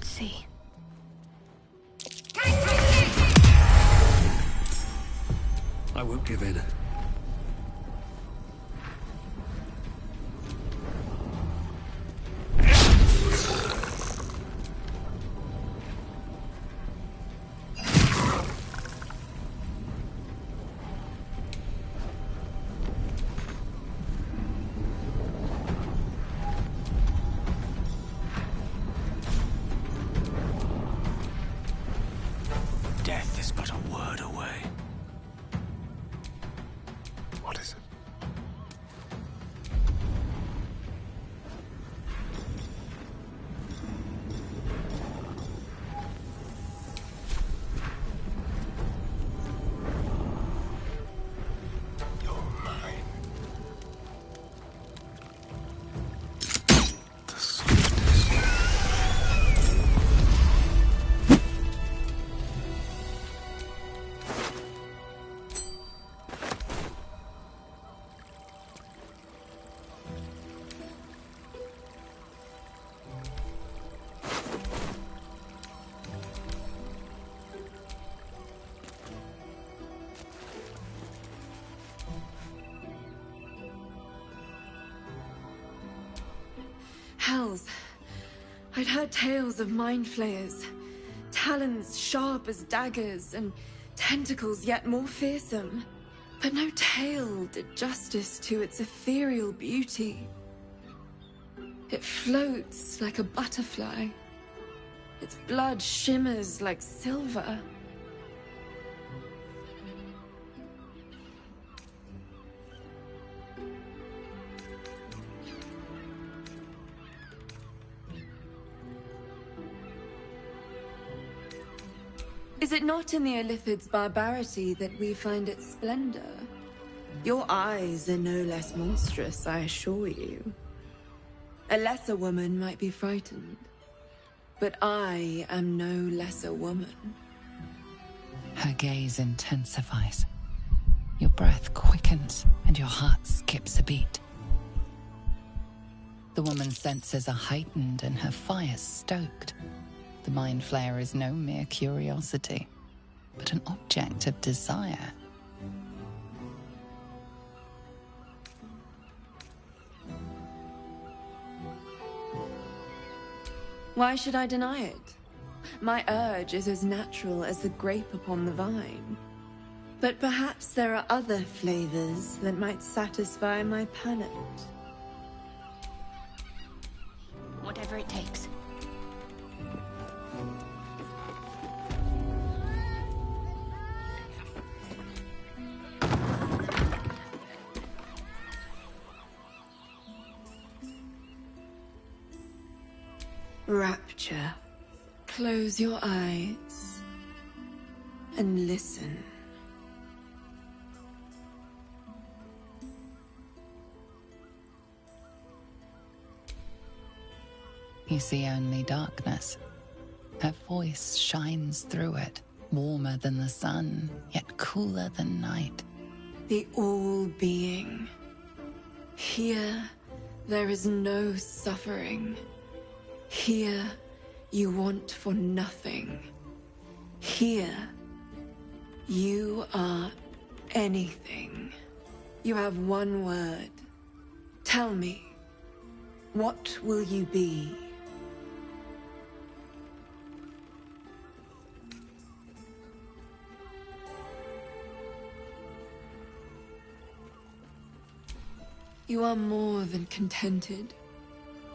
[SPEAKER 13] See.
[SPEAKER 15] I won't give in.
[SPEAKER 4] Death is but a word away.
[SPEAKER 20] Hells. I'd heard tales of mind flayers. Talons sharp as daggers, and tentacles yet more fearsome. But no tale did justice to its ethereal beauty. It floats like a butterfly. Its blood shimmers like silver. Is it not in the Illithid's barbarity that we find its splendor? Your eyes are no less monstrous, I assure you. A lesser woman might be frightened, but I am no lesser woman.
[SPEAKER 12] Her gaze intensifies. Your breath quickens and your heart skips a beat. The woman's senses are heightened and her fire stoked. The mind flayer is no mere curiosity, but an object of desire.
[SPEAKER 20] Why should I deny it? My urge is as natural as the grape upon the vine. But perhaps there are other flavors that might satisfy my palate.
[SPEAKER 13] Whatever it takes.
[SPEAKER 20] Rapture. Close your eyes and listen.
[SPEAKER 12] You see only darkness. Her voice shines through it, warmer than the sun, yet cooler than night.
[SPEAKER 20] The all-being. Here, there is no suffering. Here, you want for nothing. Here, you are anything. You have one word. Tell me, what will you be? You are more than contented.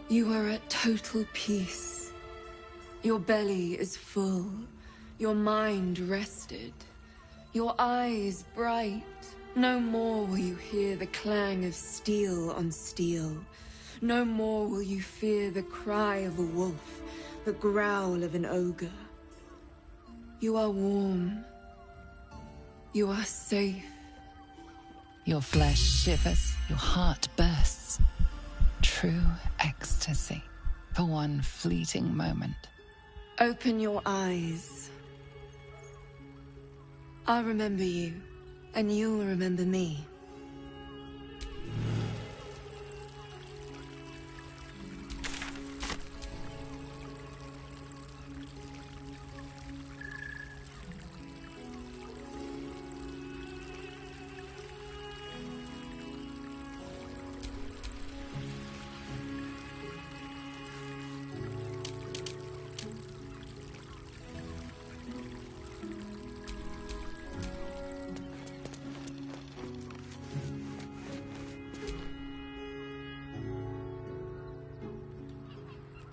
[SPEAKER 20] You are at total peace. Your belly is full, your mind rested, your eyes bright. No more will you hear the clang of steel on steel. No more will you fear the cry of a wolf, the growl of an ogre. You are warm. You are safe.
[SPEAKER 12] Your flesh shivers, your heart bursts. True ecstasy for one fleeting moment.
[SPEAKER 20] Open your eyes. I'll remember you, and you'll remember me.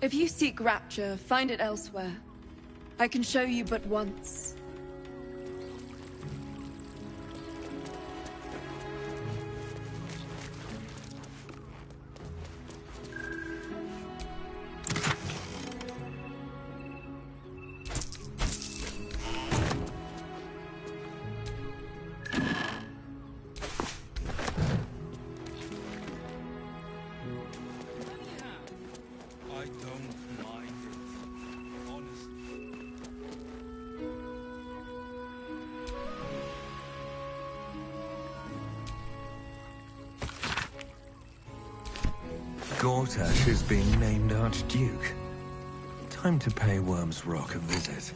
[SPEAKER 20] If you seek rapture, find it elsewhere. I can show you but once.
[SPEAKER 1] I don't mind it, honestly.
[SPEAKER 15] Gortash is being named Archduke. Time to pay Worm's Rock a visit.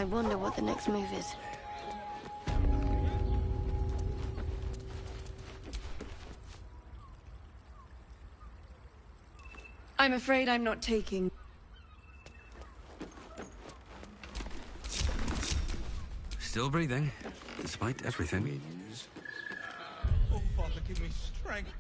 [SPEAKER 13] wonder what the next move is.
[SPEAKER 20] I'm afraid I'm not taking...
[SPEAKER 21] Still breathing, despite everything.
[SPEAKER 1] Oh, Father, give me strength.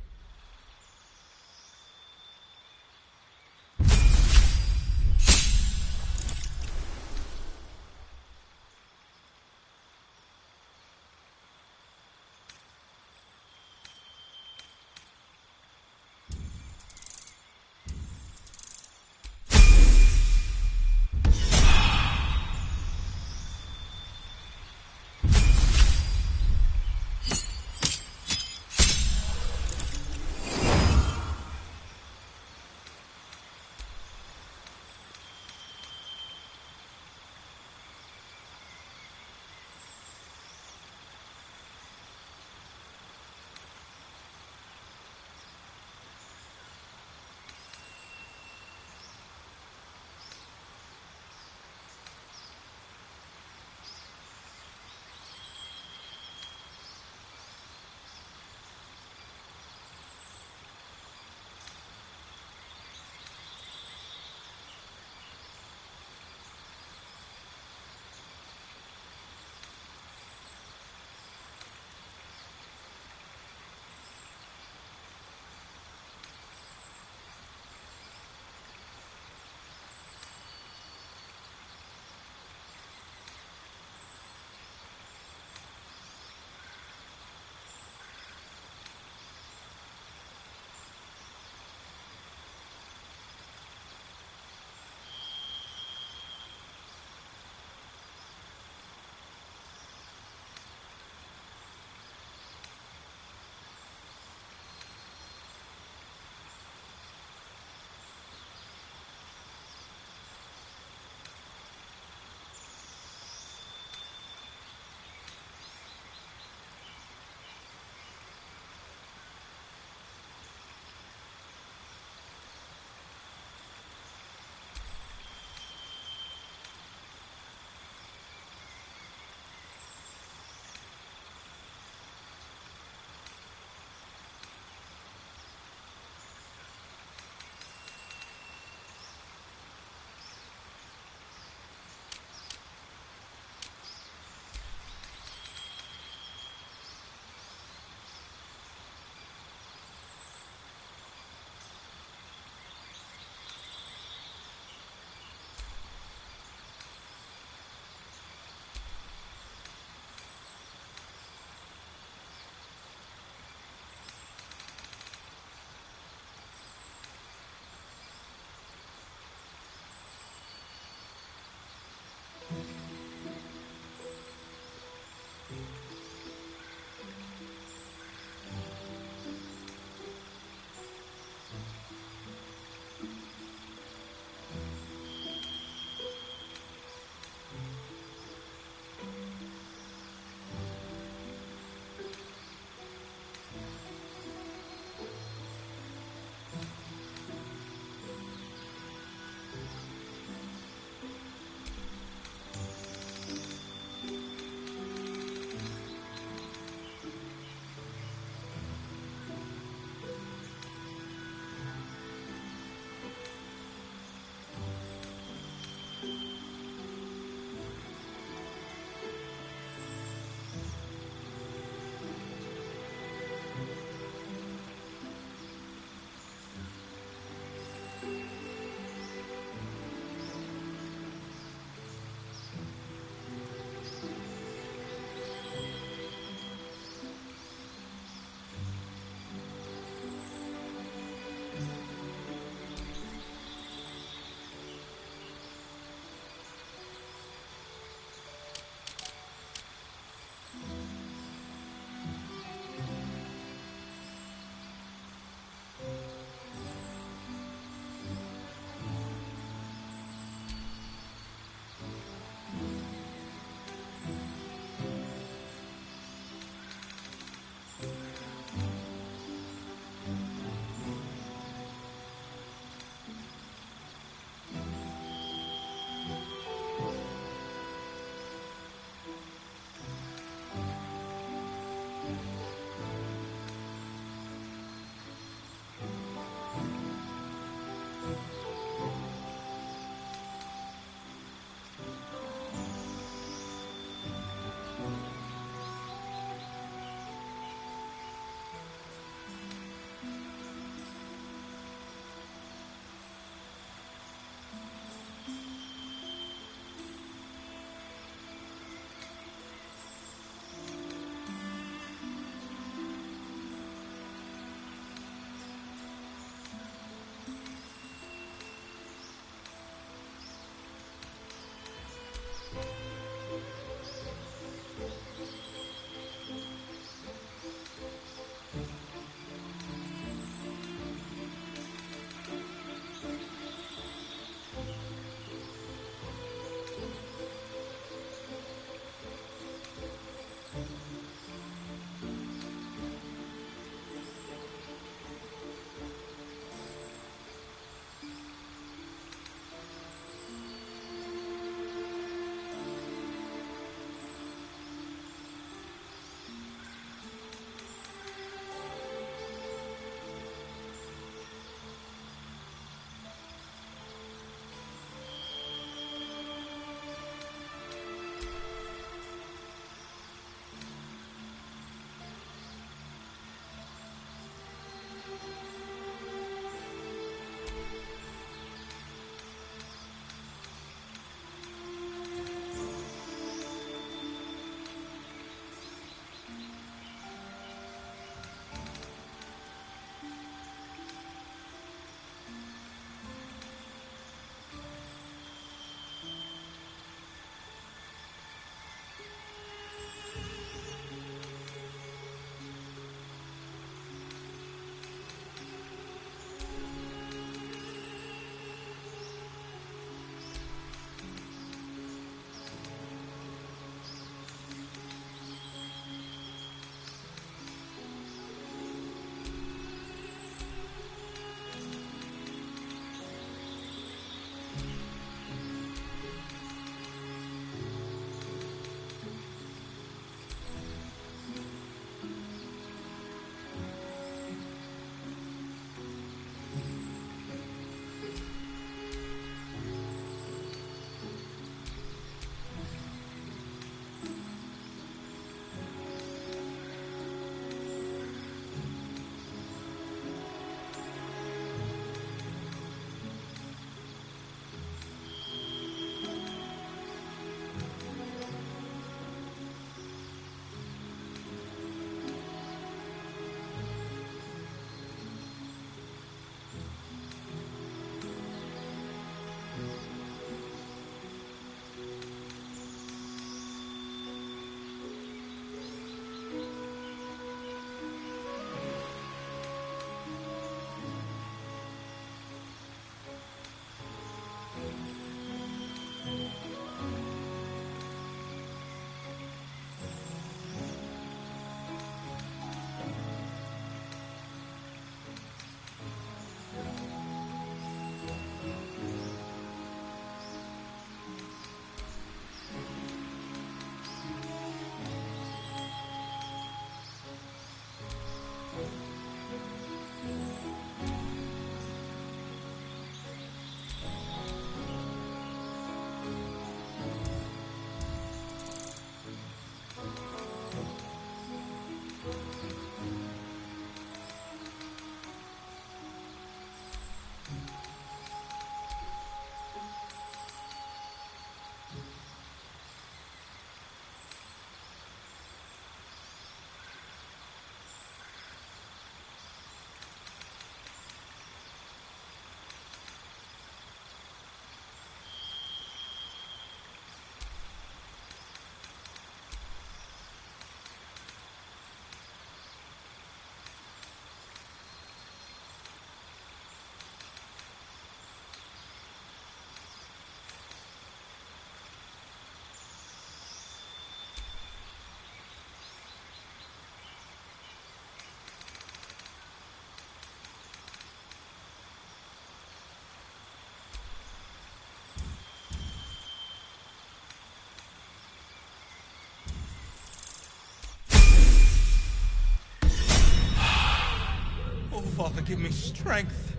[SPEAKER 1] Father, give me strength.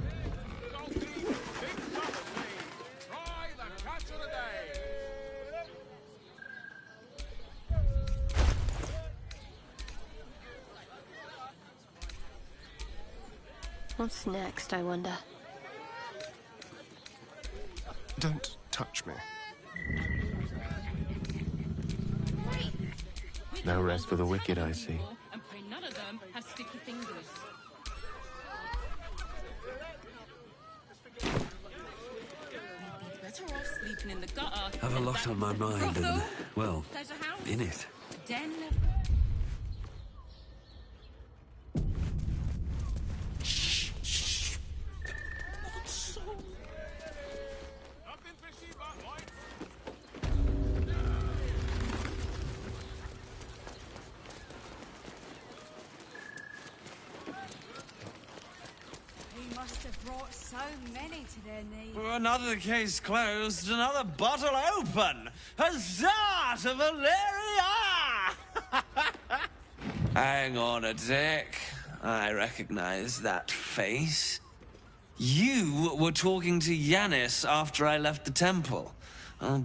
[SPEAKER 13] What's next, I wonder?
[SPEAKER 6] Don't touch me.
[SPEAKER 14] No rest for the wicked, I see.
[SPEAKER 3] And pray none of them have sticky fingers. We'd be better off sleeping in the gutter.
[SPEAKER 21] Have a lot on my mind and, well,
[SPEAKER 2] There's a house.
[SPEAKER 21] in it.
[SPEAKER 2] Den.
[SPEAKER 11] He must have brought so many to their knees.
[SPEAKER 22] Another case closed, another bottle open. Huzzah to Valeria! Hang on a tick. I recognize that face. You were talking to Yanis after I left the temple. I'll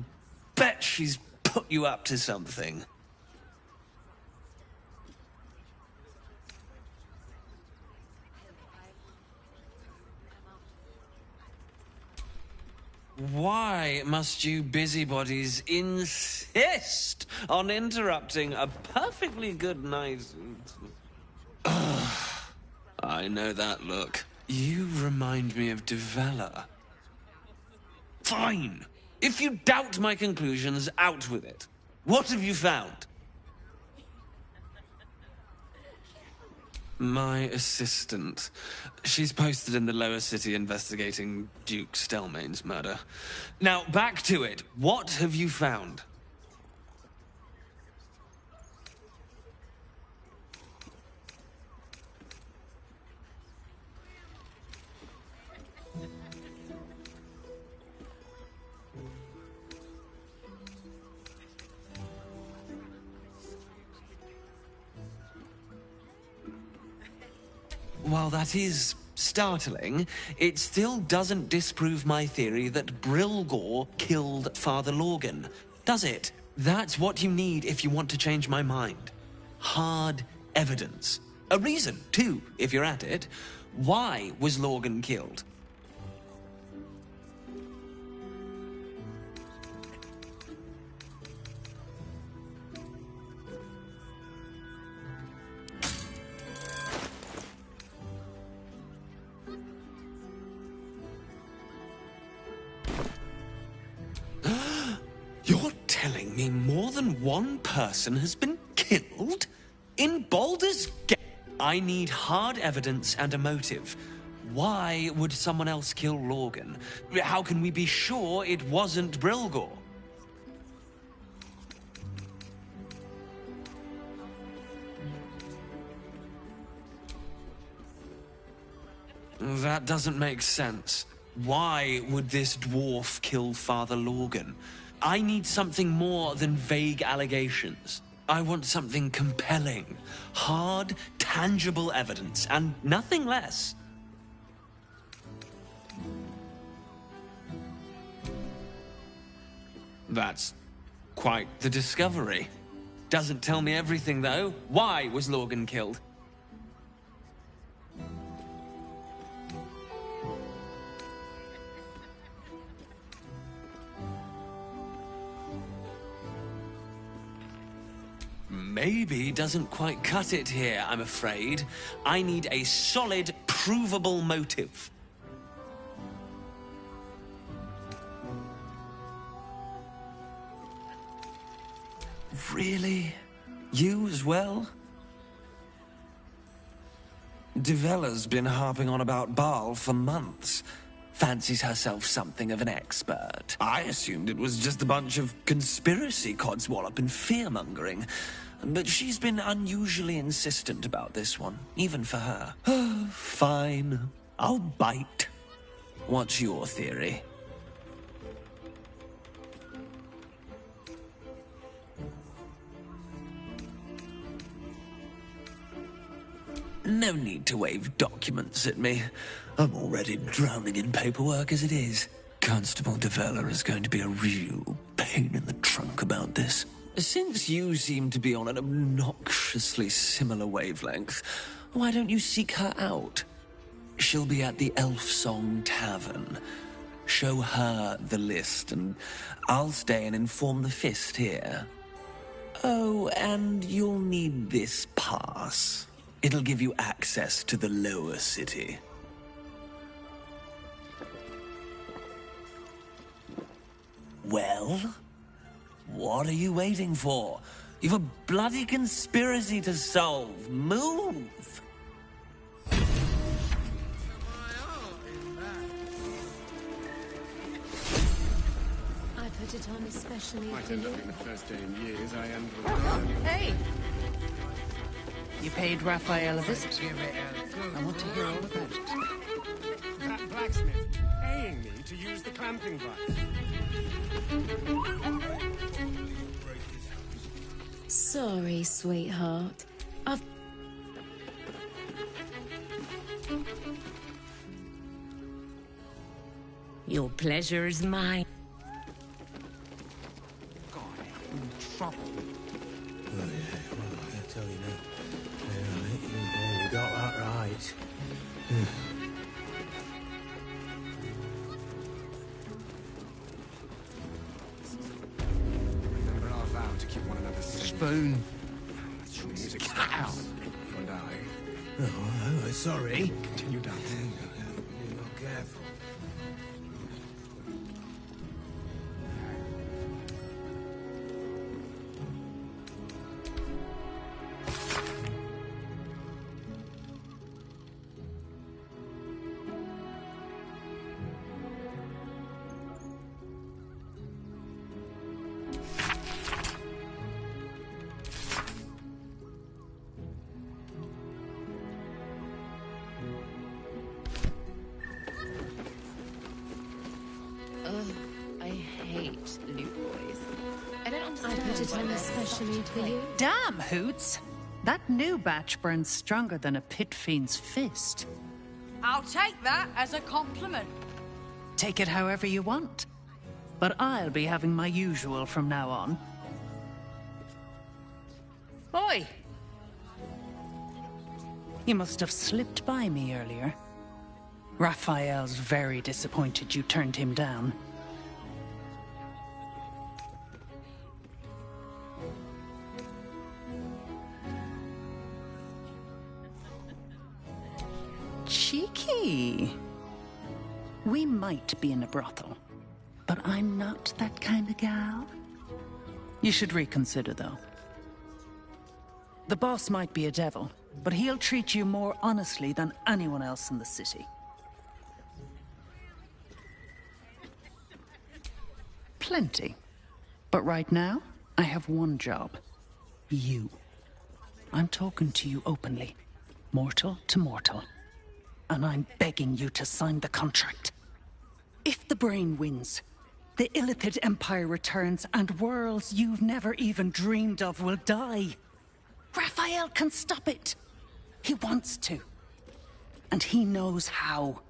[SPEAKER 22] bet she's put you up to something. Why must you busybodies insist on interrupting a perfectly good night? I know that look. You remind me of Devella. Fine. If you doubt my conclusions, out with it. What have you found? My assistant. She's posted in the lower city investigating Duke Stelmane's murder. Now, back to it. What have you found? While that is startling, it still doesn't disprove my theory that Brilgor killed Father Lorgan, does it? That's what you need if you want to change my mind. Hard evidence. A reason, too, if you're at it. Why was Lorgan killed? You're telling me more than one person has been killed? In Baldur's Gate? I need hard evidence and a motive. Why would someone else kill Lorgan? How can we be sure it wasn't Brilgor? That doesn't make sense. Why would this dwarf kill Father Lorgan? I need something more than vague allegations. I want something compelling, hard, tangible evidence, and nothing less. That's quite the discovery. Doesn't tell me everything, though. Why was Lorgan killed? Maybe doesn't quite cut it here, I'm afraid. I need a solid, provable motive. Really? You as well? Devella's been harping on about Baal for months. Fancies herself something of an expert. I assumed it was just a bunch of conspiracy codswallop and fear-mongering. But she's been unusually insistent about this one, even for her. Fine. I'll bite. What's your theory? No need to wave documents at me. I'm already drowning in paperwork as it is. Constable Devella is going to be a real pain in the trunk about this. Since you seem to be on an obnoxiously similar wavelength, why don't you seek her out? She'll be at the Elf Song Tavern. Show her the list, and I'll stay and inform the Fist here. Oh, and you'll need this pass. It'll give you access to the lower city. Well? What are you waiting for? You've a bloody conspiracy to solve. Move!
[SPEAKER 10] I put it on especially
[SPEAKER 6] Might
[SPEAKER 10] for
[SPEAKER 6] end
[SPEAKER 10] you.
[SPEAKER 6] up being the first day in years I end with
[SPEAKER 3] Hey! You paid Raphael a visit. I want to hear all about it.
[SPEAKER 6] that blacksmith paying me to use the clamping device.
[SPEAKER 10] Sorry, sweetheart.
[SPEAKER 5] Your pleasure is mine.
[SPEAKER 22] Trouble.
[SPEAKER 15] Oh, yeah, well, I tell you now. Yeah, you got that right.
[SPEAKER 6] Remember our vow to keep one another safe.
[SPEAKER 15] Spoon.
[SPEAKER 6] Let's show the music stops. You and I.
[SPEAKER 15] Oh, sorry.
[SPEAKER 6] Continue dancing.
[SPEAKER 15] Be more careful.
[SPEAKER 2] I hate new boys. I don't understand.
[SPEAKER 10] I put it on especially for you.
[SPEAKER 3] Damn, Hoots! That new batch burns stronger than a pit fiend's fist.
[SPEAKER 11] I'll take that as a compliment.
[SPEAKER 3] Take it however you want. But I'll be having my usual from now on. Oi! You must have slipped by me earlier. Raphael's very disappointed you turned him down. Cheeky. We might be in a brothel, but I'm not that kind of gal. You should reconsider, though. The boss might be a devil, but he'll treat you more honestly than anyone else in the city. Plenty. But right now, I have one job. You. I'm talking to you openly. Mortal to mortal. And I'm begging you to sign the contract. If the brain wins, the Illithid Empire returns and worlds you've never even dreamed of will die. Raphael can stop it. He wants to. And he knows how.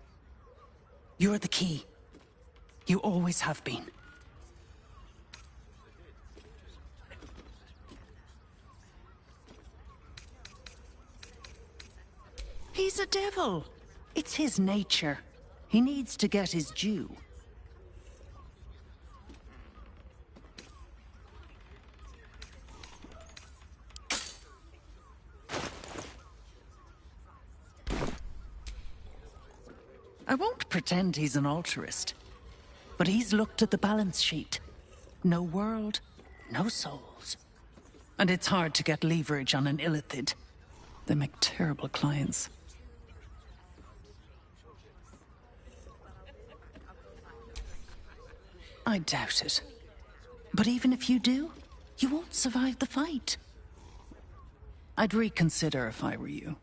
[SPEAKER 3] You're the key. You always have been. He's a devil. It's his nature. He needs to get his due. I won't pretend he's an altruist, but he's looked at the balance sheet. No world, no souls. And it's hard to get leverage on an Illithid. They make terrible clients. I doubt it. But even if you do, you won't survive the fight. I'd reconsider if I were you.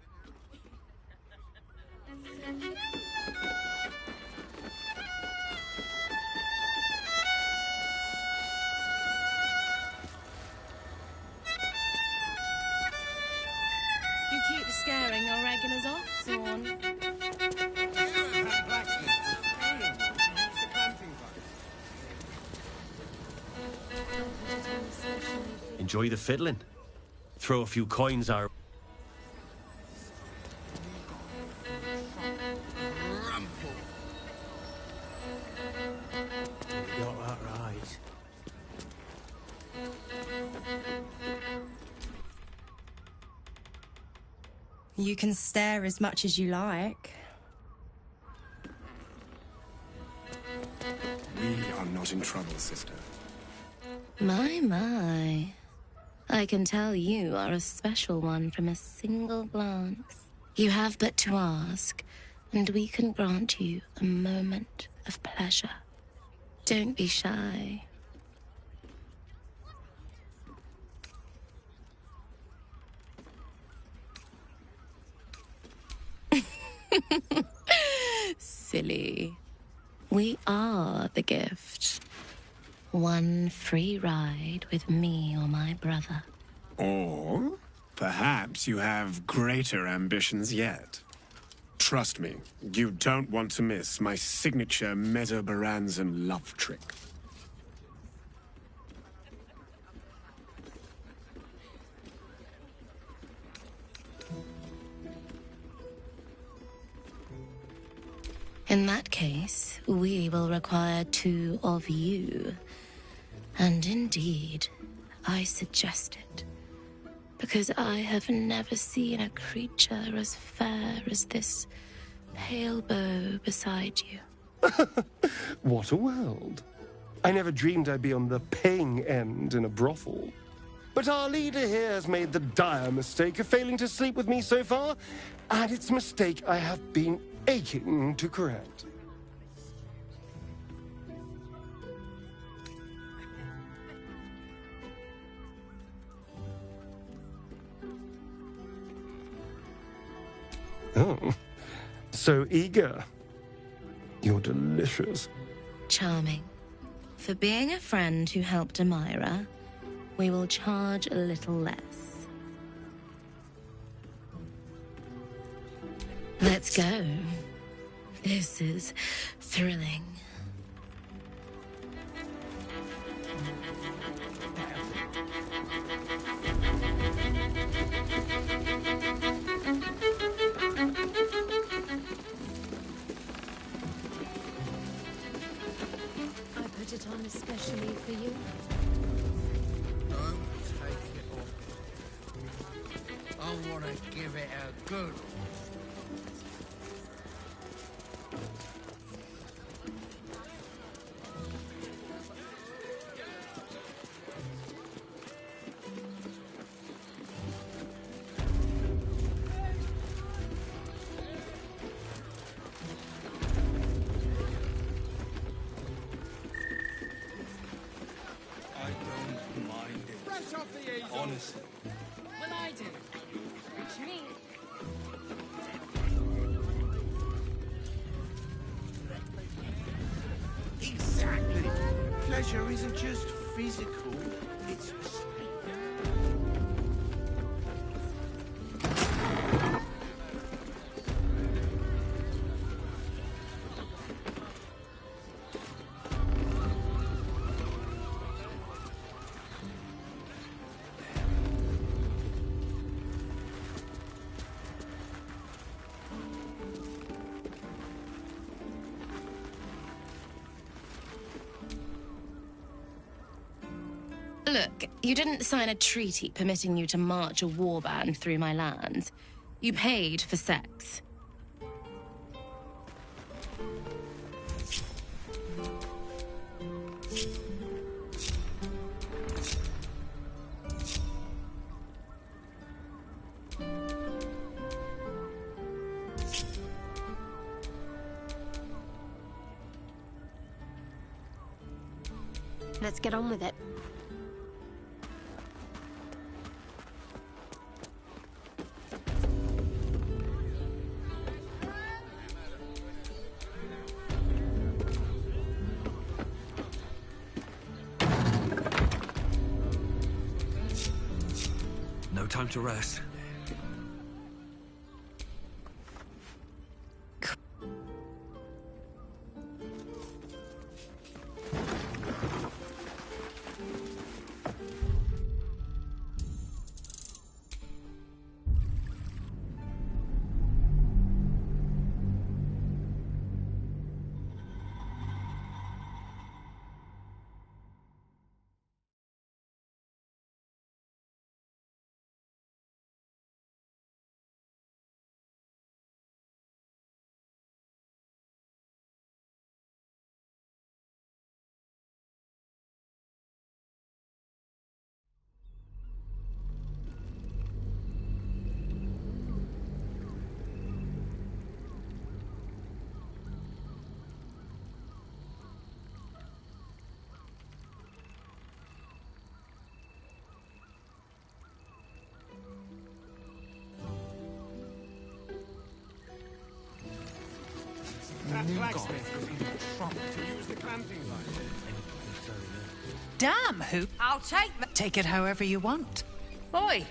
[SPEAKER 10] You keep scaring our regulars
[SPEAKER 5] Thorn.
[SPEAKER 21] Enjoy the fiddling. Throw a few coins our...
[SPEAKER 15] You got that right.
[SPEAKER 7] You can stare as much as you like.
[SPEAKER 6] We are not in trouble, sister.
[SPEAKER 8] My. I can tell you are a special one from a single glance. You have but to ask, and we can grant you a moment of pleasure. Don't be shy. Silly. We are the gift. One free ride with me or my brother.
[SPEAKER 6] Or perhaps you have greater ambitions yet. Trust me, you don't want to miss my signature Mesobaranzan love trick.
[SPEAKER 8] In that case, we will require two of you. And indeed, I suggest it. Because I have never seen a creature as fair as this pale bow beside you.
[SPEAKER 23] What a world. I never dreamed I'd be on the paying end in a brothel. But our leader here has made the dire mistake of failing to sleep with me so far, and it's a mistake I have been aching to correct. Oh, so eager. You're delicious.
[SPEAKER 8] Charming. For being a friend who helped Amira, we will charge a little less. Let's go. This is thrilling.
[SPEAKER 10] I put it on especially for you.
[SPEAKER 24] Don't take it off. I want to give it a good.
[SPEAKER 1] Honestly.
[SPEAKER 2] Well, I do. Reach me.
[SPEAKER 4] Exactly. Pleasure isn't just physical, it's
[SPEAKER 8] Look, you didn't sign a treaty permitting you to march a warband through my lands. You paid for sex.
[SPEAKER 10] Let's get on with it.
[SPEAKER 21] No time to rest.
[SPEAKER 3] new god. Damn, Hoop.
[SPEAKER 11] I'll take the...
[SPEAKER 3] Take it however you want.
[SPEAKER 5] Oi!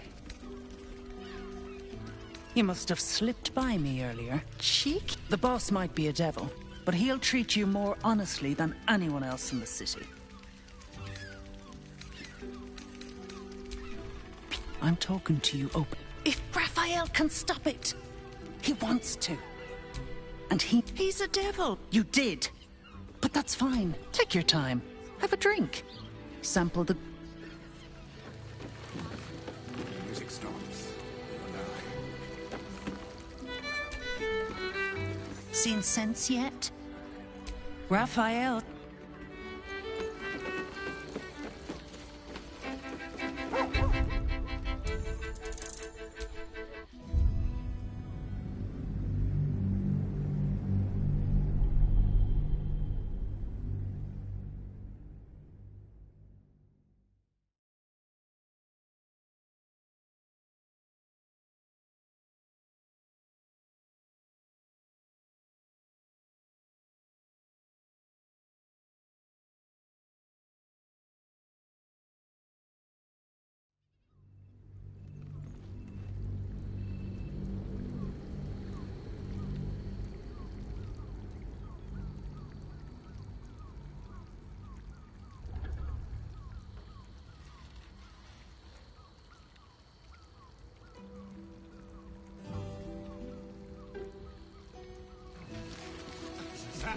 [SPEAKER 3] You must have slipped by me earlier. Cheek? The boss might be a devil, but he'll treat you more honestly than anyone else in the city. I'm talking to you open. If Raphael can stop it, he wants to. And he's a devil. You did. But that's fine. Take your time. Have a drink. Sample the...
[SPEAKER 6] Music stops.
[SPEAKER 3] Seen sense yet? Raphael...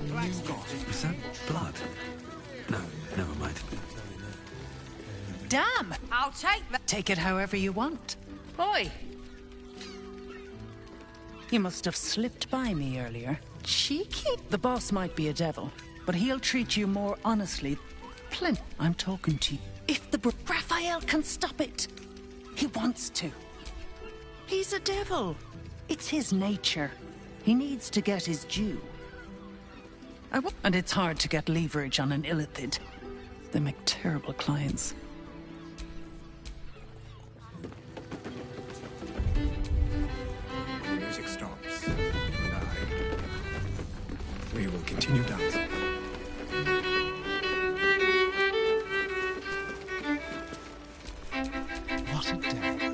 [SPEAKER 15] New god. Is that blood? No, never mind.
[SPEAKER 3] Damn!
[SPEAKER 11] I'll take the...
[SPEAKER 3] Take it however you want.
[SPEAKER 5] Oi!
[SPEAKER 3] You must have slipped by me earlier. Cheeky. The boss might be a devil, but he'll treat you more honestly. I'm talking to you. If the Raphael can stop it, he wants to. He's a devil. It's his nature. He needs to get his due. And it's hard to get leverage on an illithid. They make terrible clients.
[SPEAKER 6] The music stops. We will continue dancing.
[SPEAKER 15] What a day.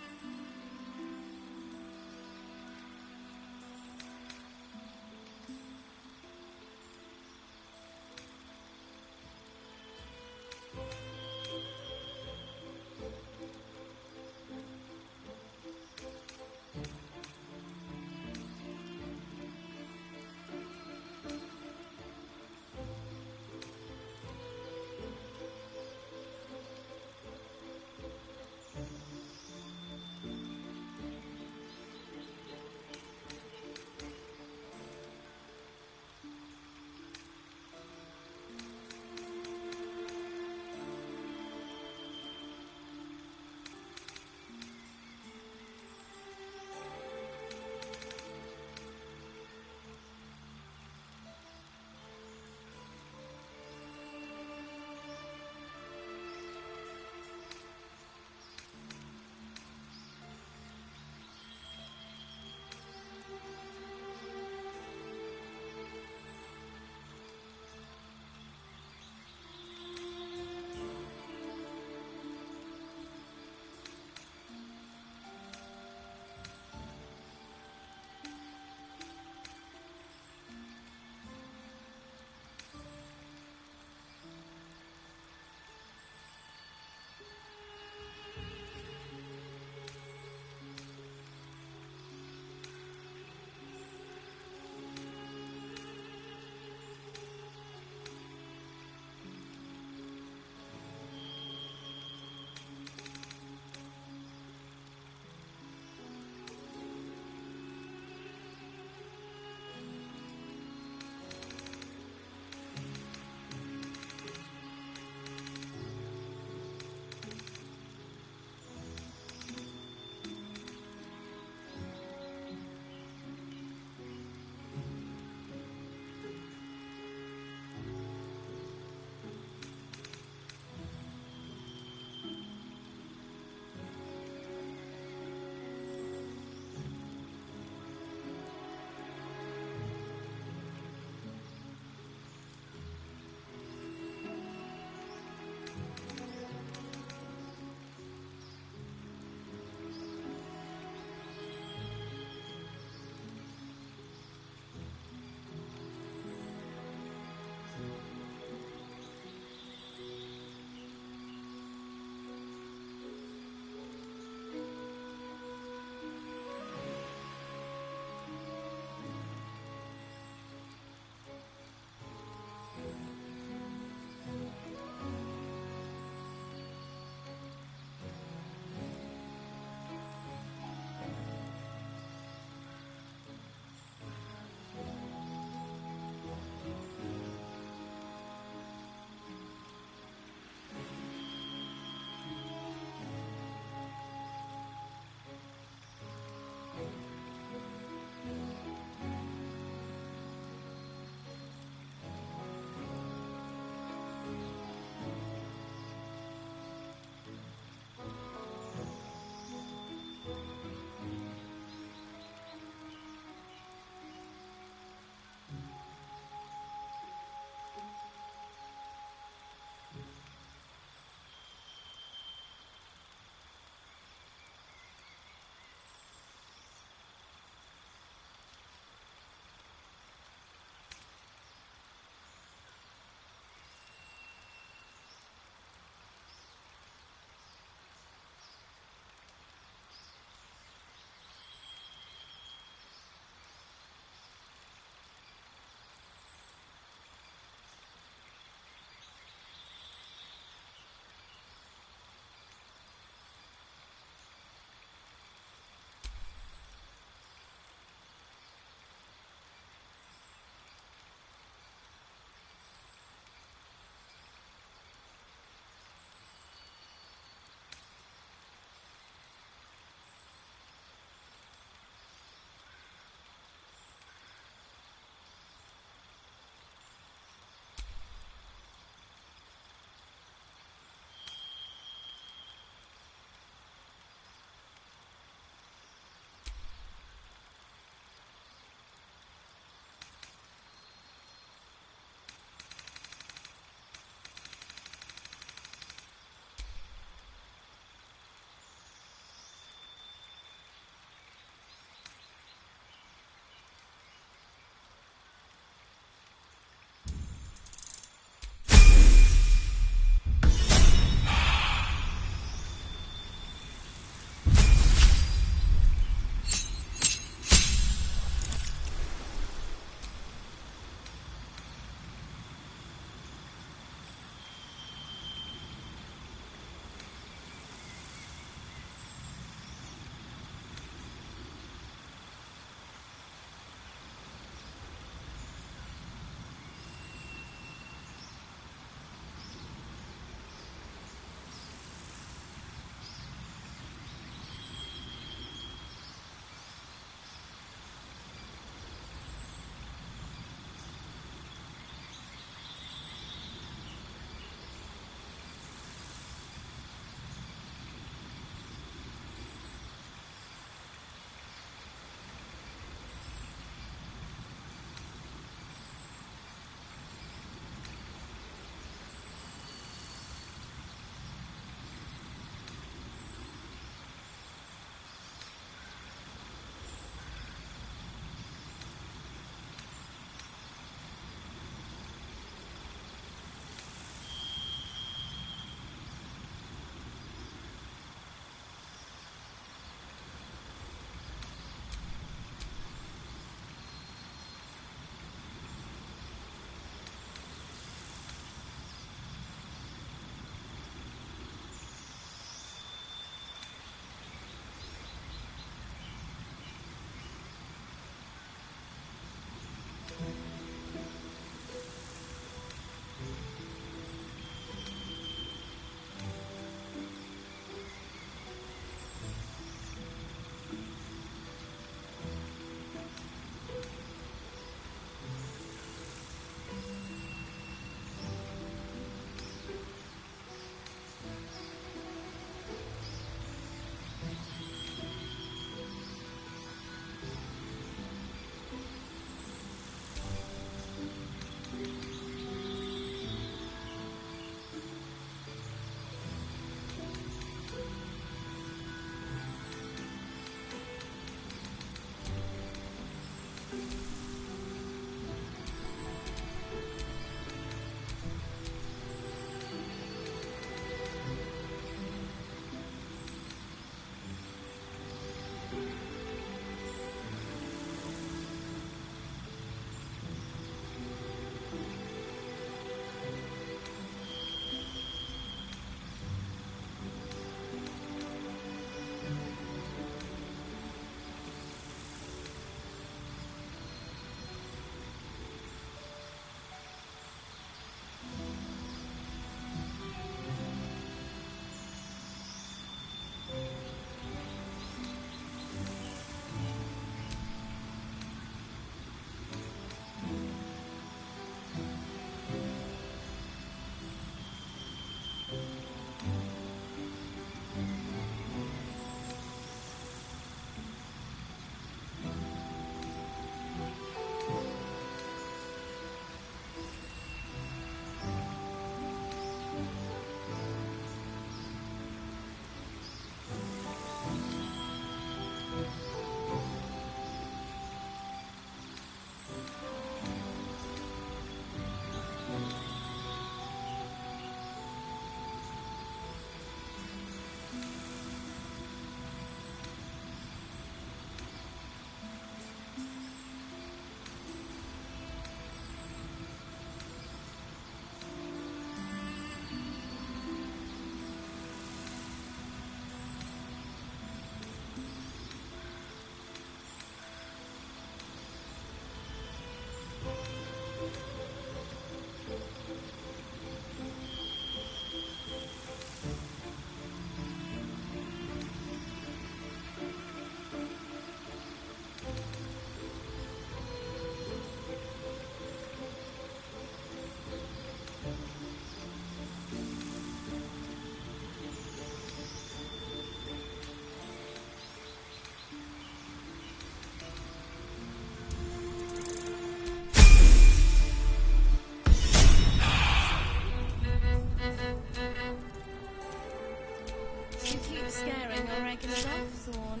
[SPEAKER 8] scaring your regulars off, Thorn.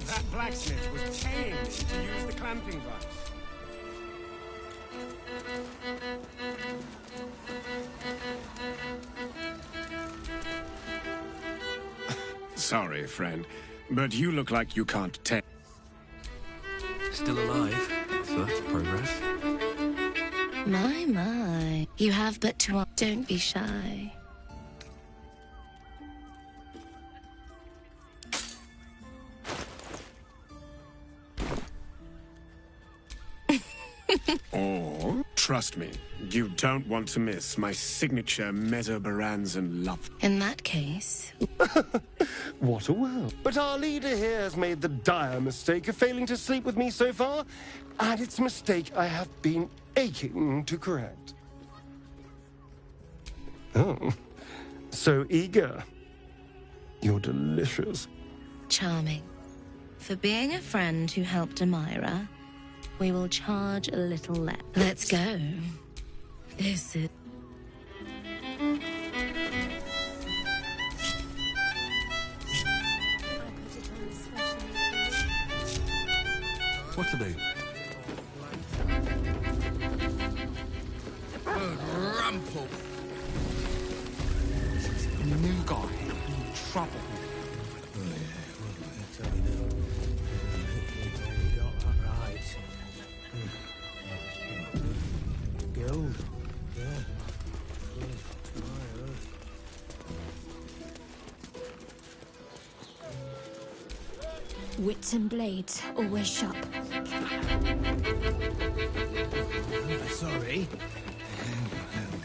[SPEAKER 6] That blacksmith was paying me to use the clamping vice. Sorry, friend, but you look like you can't take.
[SPEAKER 15] Still alive, so that's progress.
[SPEAKER 8] My. You have but to... Don't be shy.
[SPEAKER 6] Or, trust me, you don't want to miss my signature Mesobaranzan love.
[SPEAKER 8] In that case...
[SPEAKER 23] What a world. But our leader here has made the dire mistake of failing to sleep with me so far, and it's a mistake I have been aching to correct. Oh, so eager. You're delicious.
[SPEAKER 8] Charming. For being a friend who helped Amira, we will charge a little less. Let's go. This is...
[SPEAKER 15] What to do?
[SPEAKER 24] Good rumple. New guy in trouble. Oh yeah, well, that's how we know. You got that right. Guild. Yeah.
[SPEAKER 13] Wits and blades, always sharp.
[SPEAKER 24] Sorry.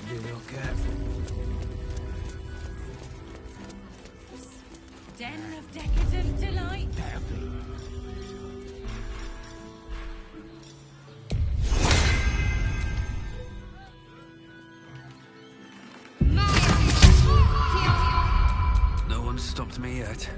[SPEAKER 24] Be real careful.
[SPEAKER 2] Den of decadent delight.
[SPEAKER 15] No one's stopped me yet.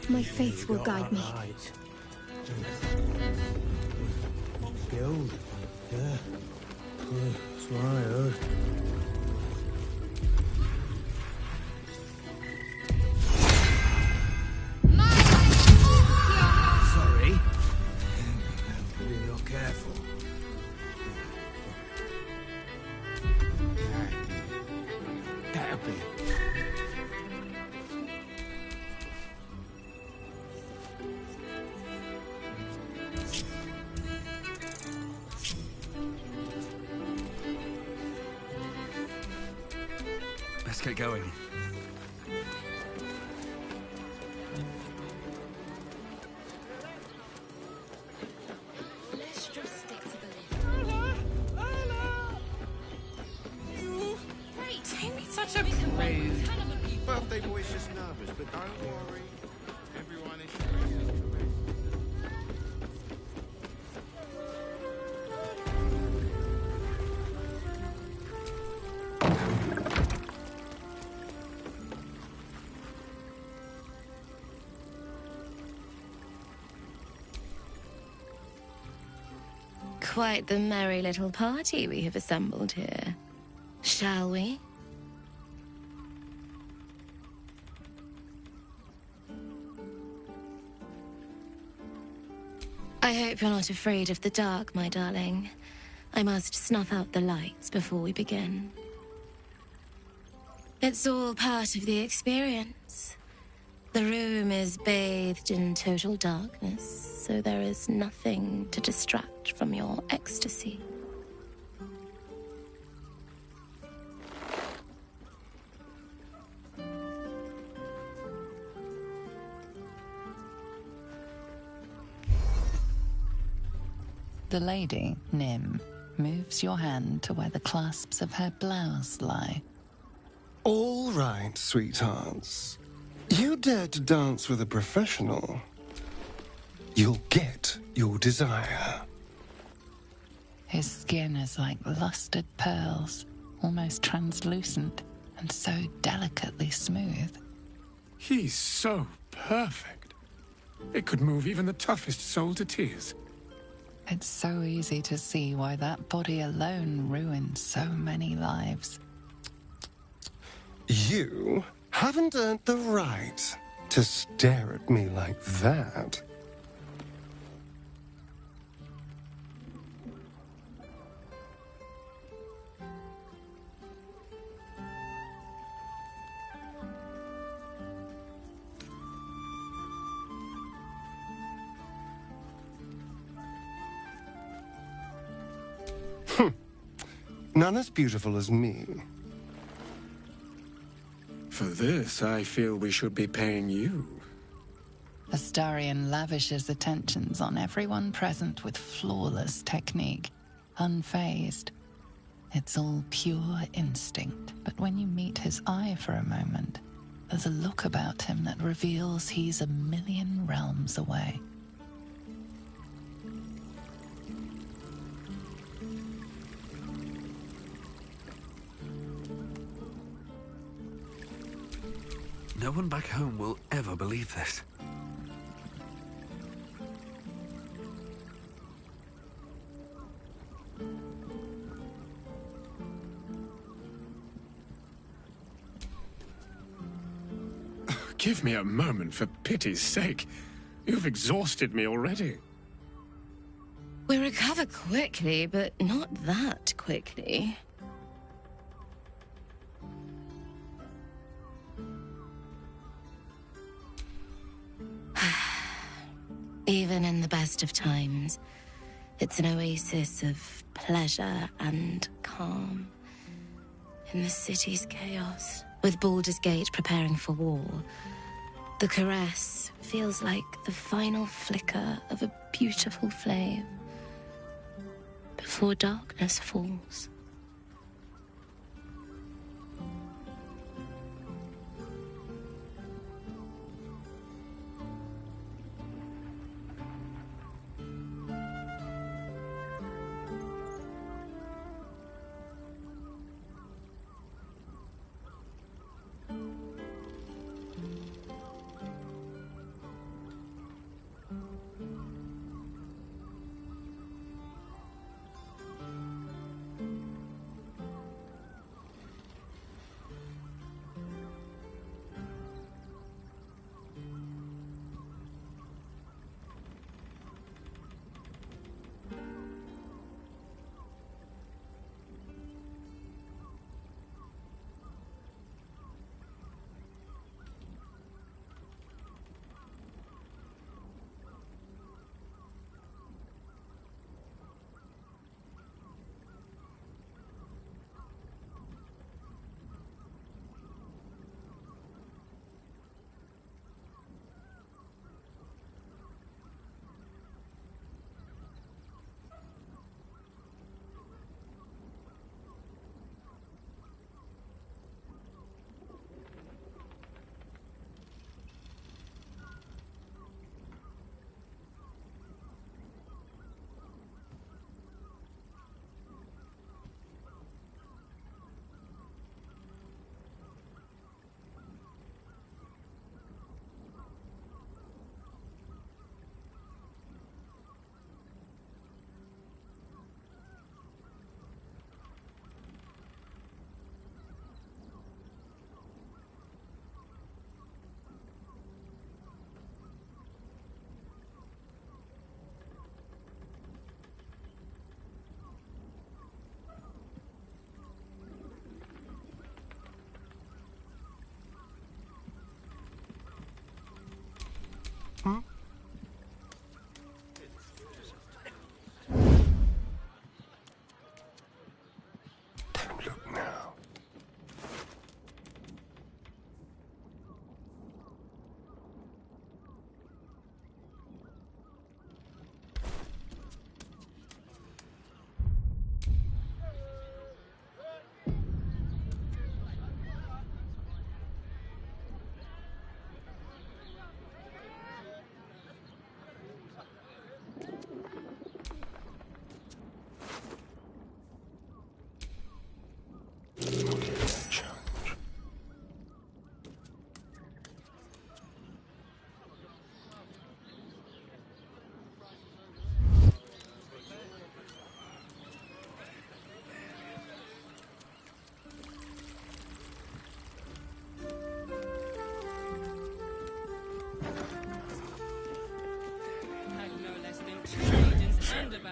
[SPEAKER 13] My faith will guide me.
[SPEAKER 24] Guild. Yeah. That's what I heard. Sorry. Be real careful. That'll be.
[SPEAKER 15] Let's get going.
[SPEAKER 13] Let's just stick to the list.
[SPEAKER 2] Great, ain't it such a rude?
[SPEAKER 4] Birthday boy's just nervous, but don't worry. Everyone is Shiresi's
[SPEAKER 8] quite the merry little party we have assembled here. Shall we? I hope you're not afraid of the dark, my darling. I must snuff out the lights before we begin. It's all part of the experience. The room is bathed in total darkness, so there is nothing to distract from your ecstasy.
[SPEAKER 12] The lady, Nim, moves your hand to where the clasps of her blouse lie.
[SPEAKER 23] All right, sweethearts. You dare to dance with a professional. You'll get your desire.
[SPEAKER 12] His skin is like lustered pearls, almost translucent, and so delicately smooth.
[SPEAKER 6] He's so perfect. It could move even the toughest soul to tears.
[SPEAKER 12] It's so easy to see why that body alone ruined so many lives.
[SPEAKER 23] You haven't earned the right to stare at me like that. None as beautiful as me.
[SPEAKER 6] For this, I feel we should be paying you.
[SPEAKER 12] Astarion lavishes attentions on everyone present with flawless technique, unfazed. It's all pure instinct, but when you meet his eye for a moment, there's a look about him that reveals he's a million realms away.
[SPEAKER 15] No one back home will ever believe this.
[SPEAKER 6] Give me a moment, for pity's sake. You've exhausted me already.
[SPEAKER 8] We recover quickly, but not that quickly. Even in the best of times, it's an oasis of pleasure and calm. In the city's chaos, with Baldur's Gate preparing for war, the caress feels like the final flicker of a beautiful flame before darkness falls.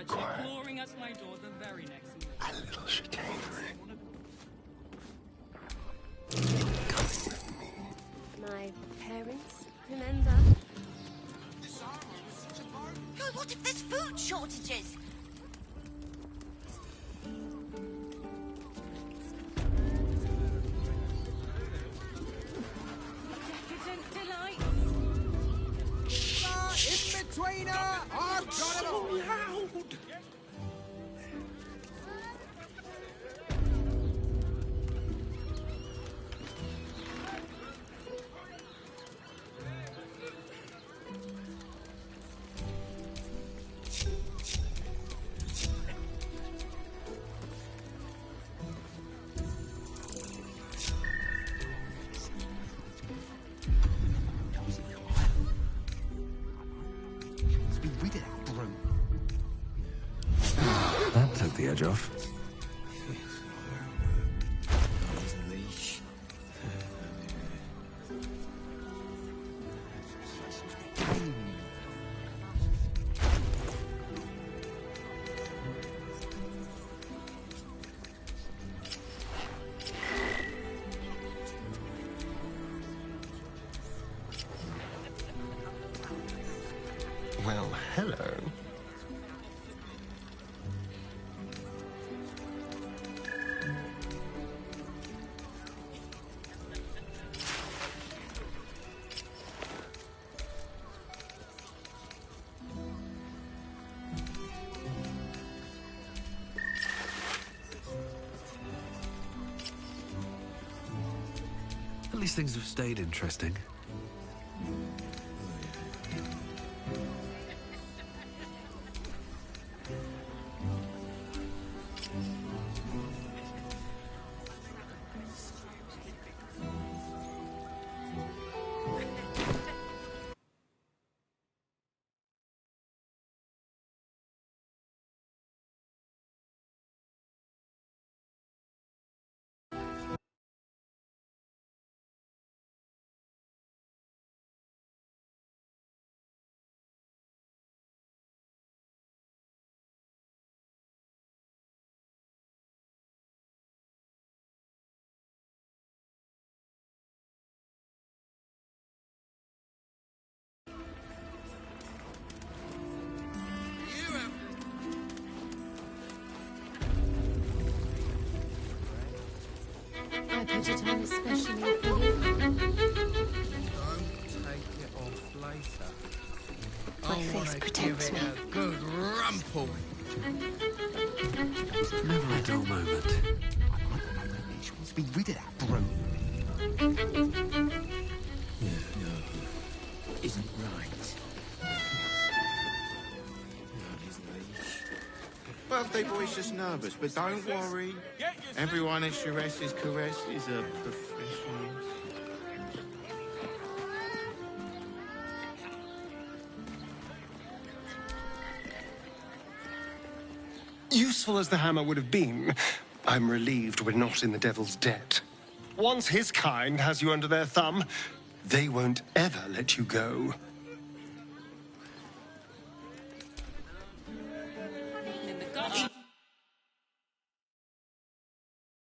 [SPEAKER 15] quiet.
[SPEAKER 9] clawing at my door the very next morning.
[SPEAKER 15] A little chicanery.
[SPEAKER 16] My parents, remember?
[SPEAKER 17] Oh, what if there's food shortages?
[SPEAKER 2] Decadent delight.
[SPEAKER 24] In between her! I've got it all!
[SPEAKER 1] Loud!
[SPEAKER 15] That took the edge off. Well, hello. At least things have stayed interesting.
[SPEAKER 10] I put it on especially for you.
[SPEAKER 24] Don't take it off later.
[SPEAKER 19] My
[SPEAKER 24] I
[SPEAKER 19] face
[SPEAKER 24] want to
[SPEAKER 19] protects
[SPEAKER 24] give it
[SPEAKER 19] me.
[SPEAKER 24] a good rumple.
[SPEAKER 15] Never a dull moment.
[SPEAKER 24] She wants to be rid of that brute.
[SPEAKER 4] Isn't right. Birthday boy's just nervous, but don't worry. Everyone at Shiraz's Caress is a professional.
[SPEAKER 23] Useful as the hammer would have been, I'm relieved we're not in the devil's debt. Once his kind has you under their thumb, they won't ever let you go.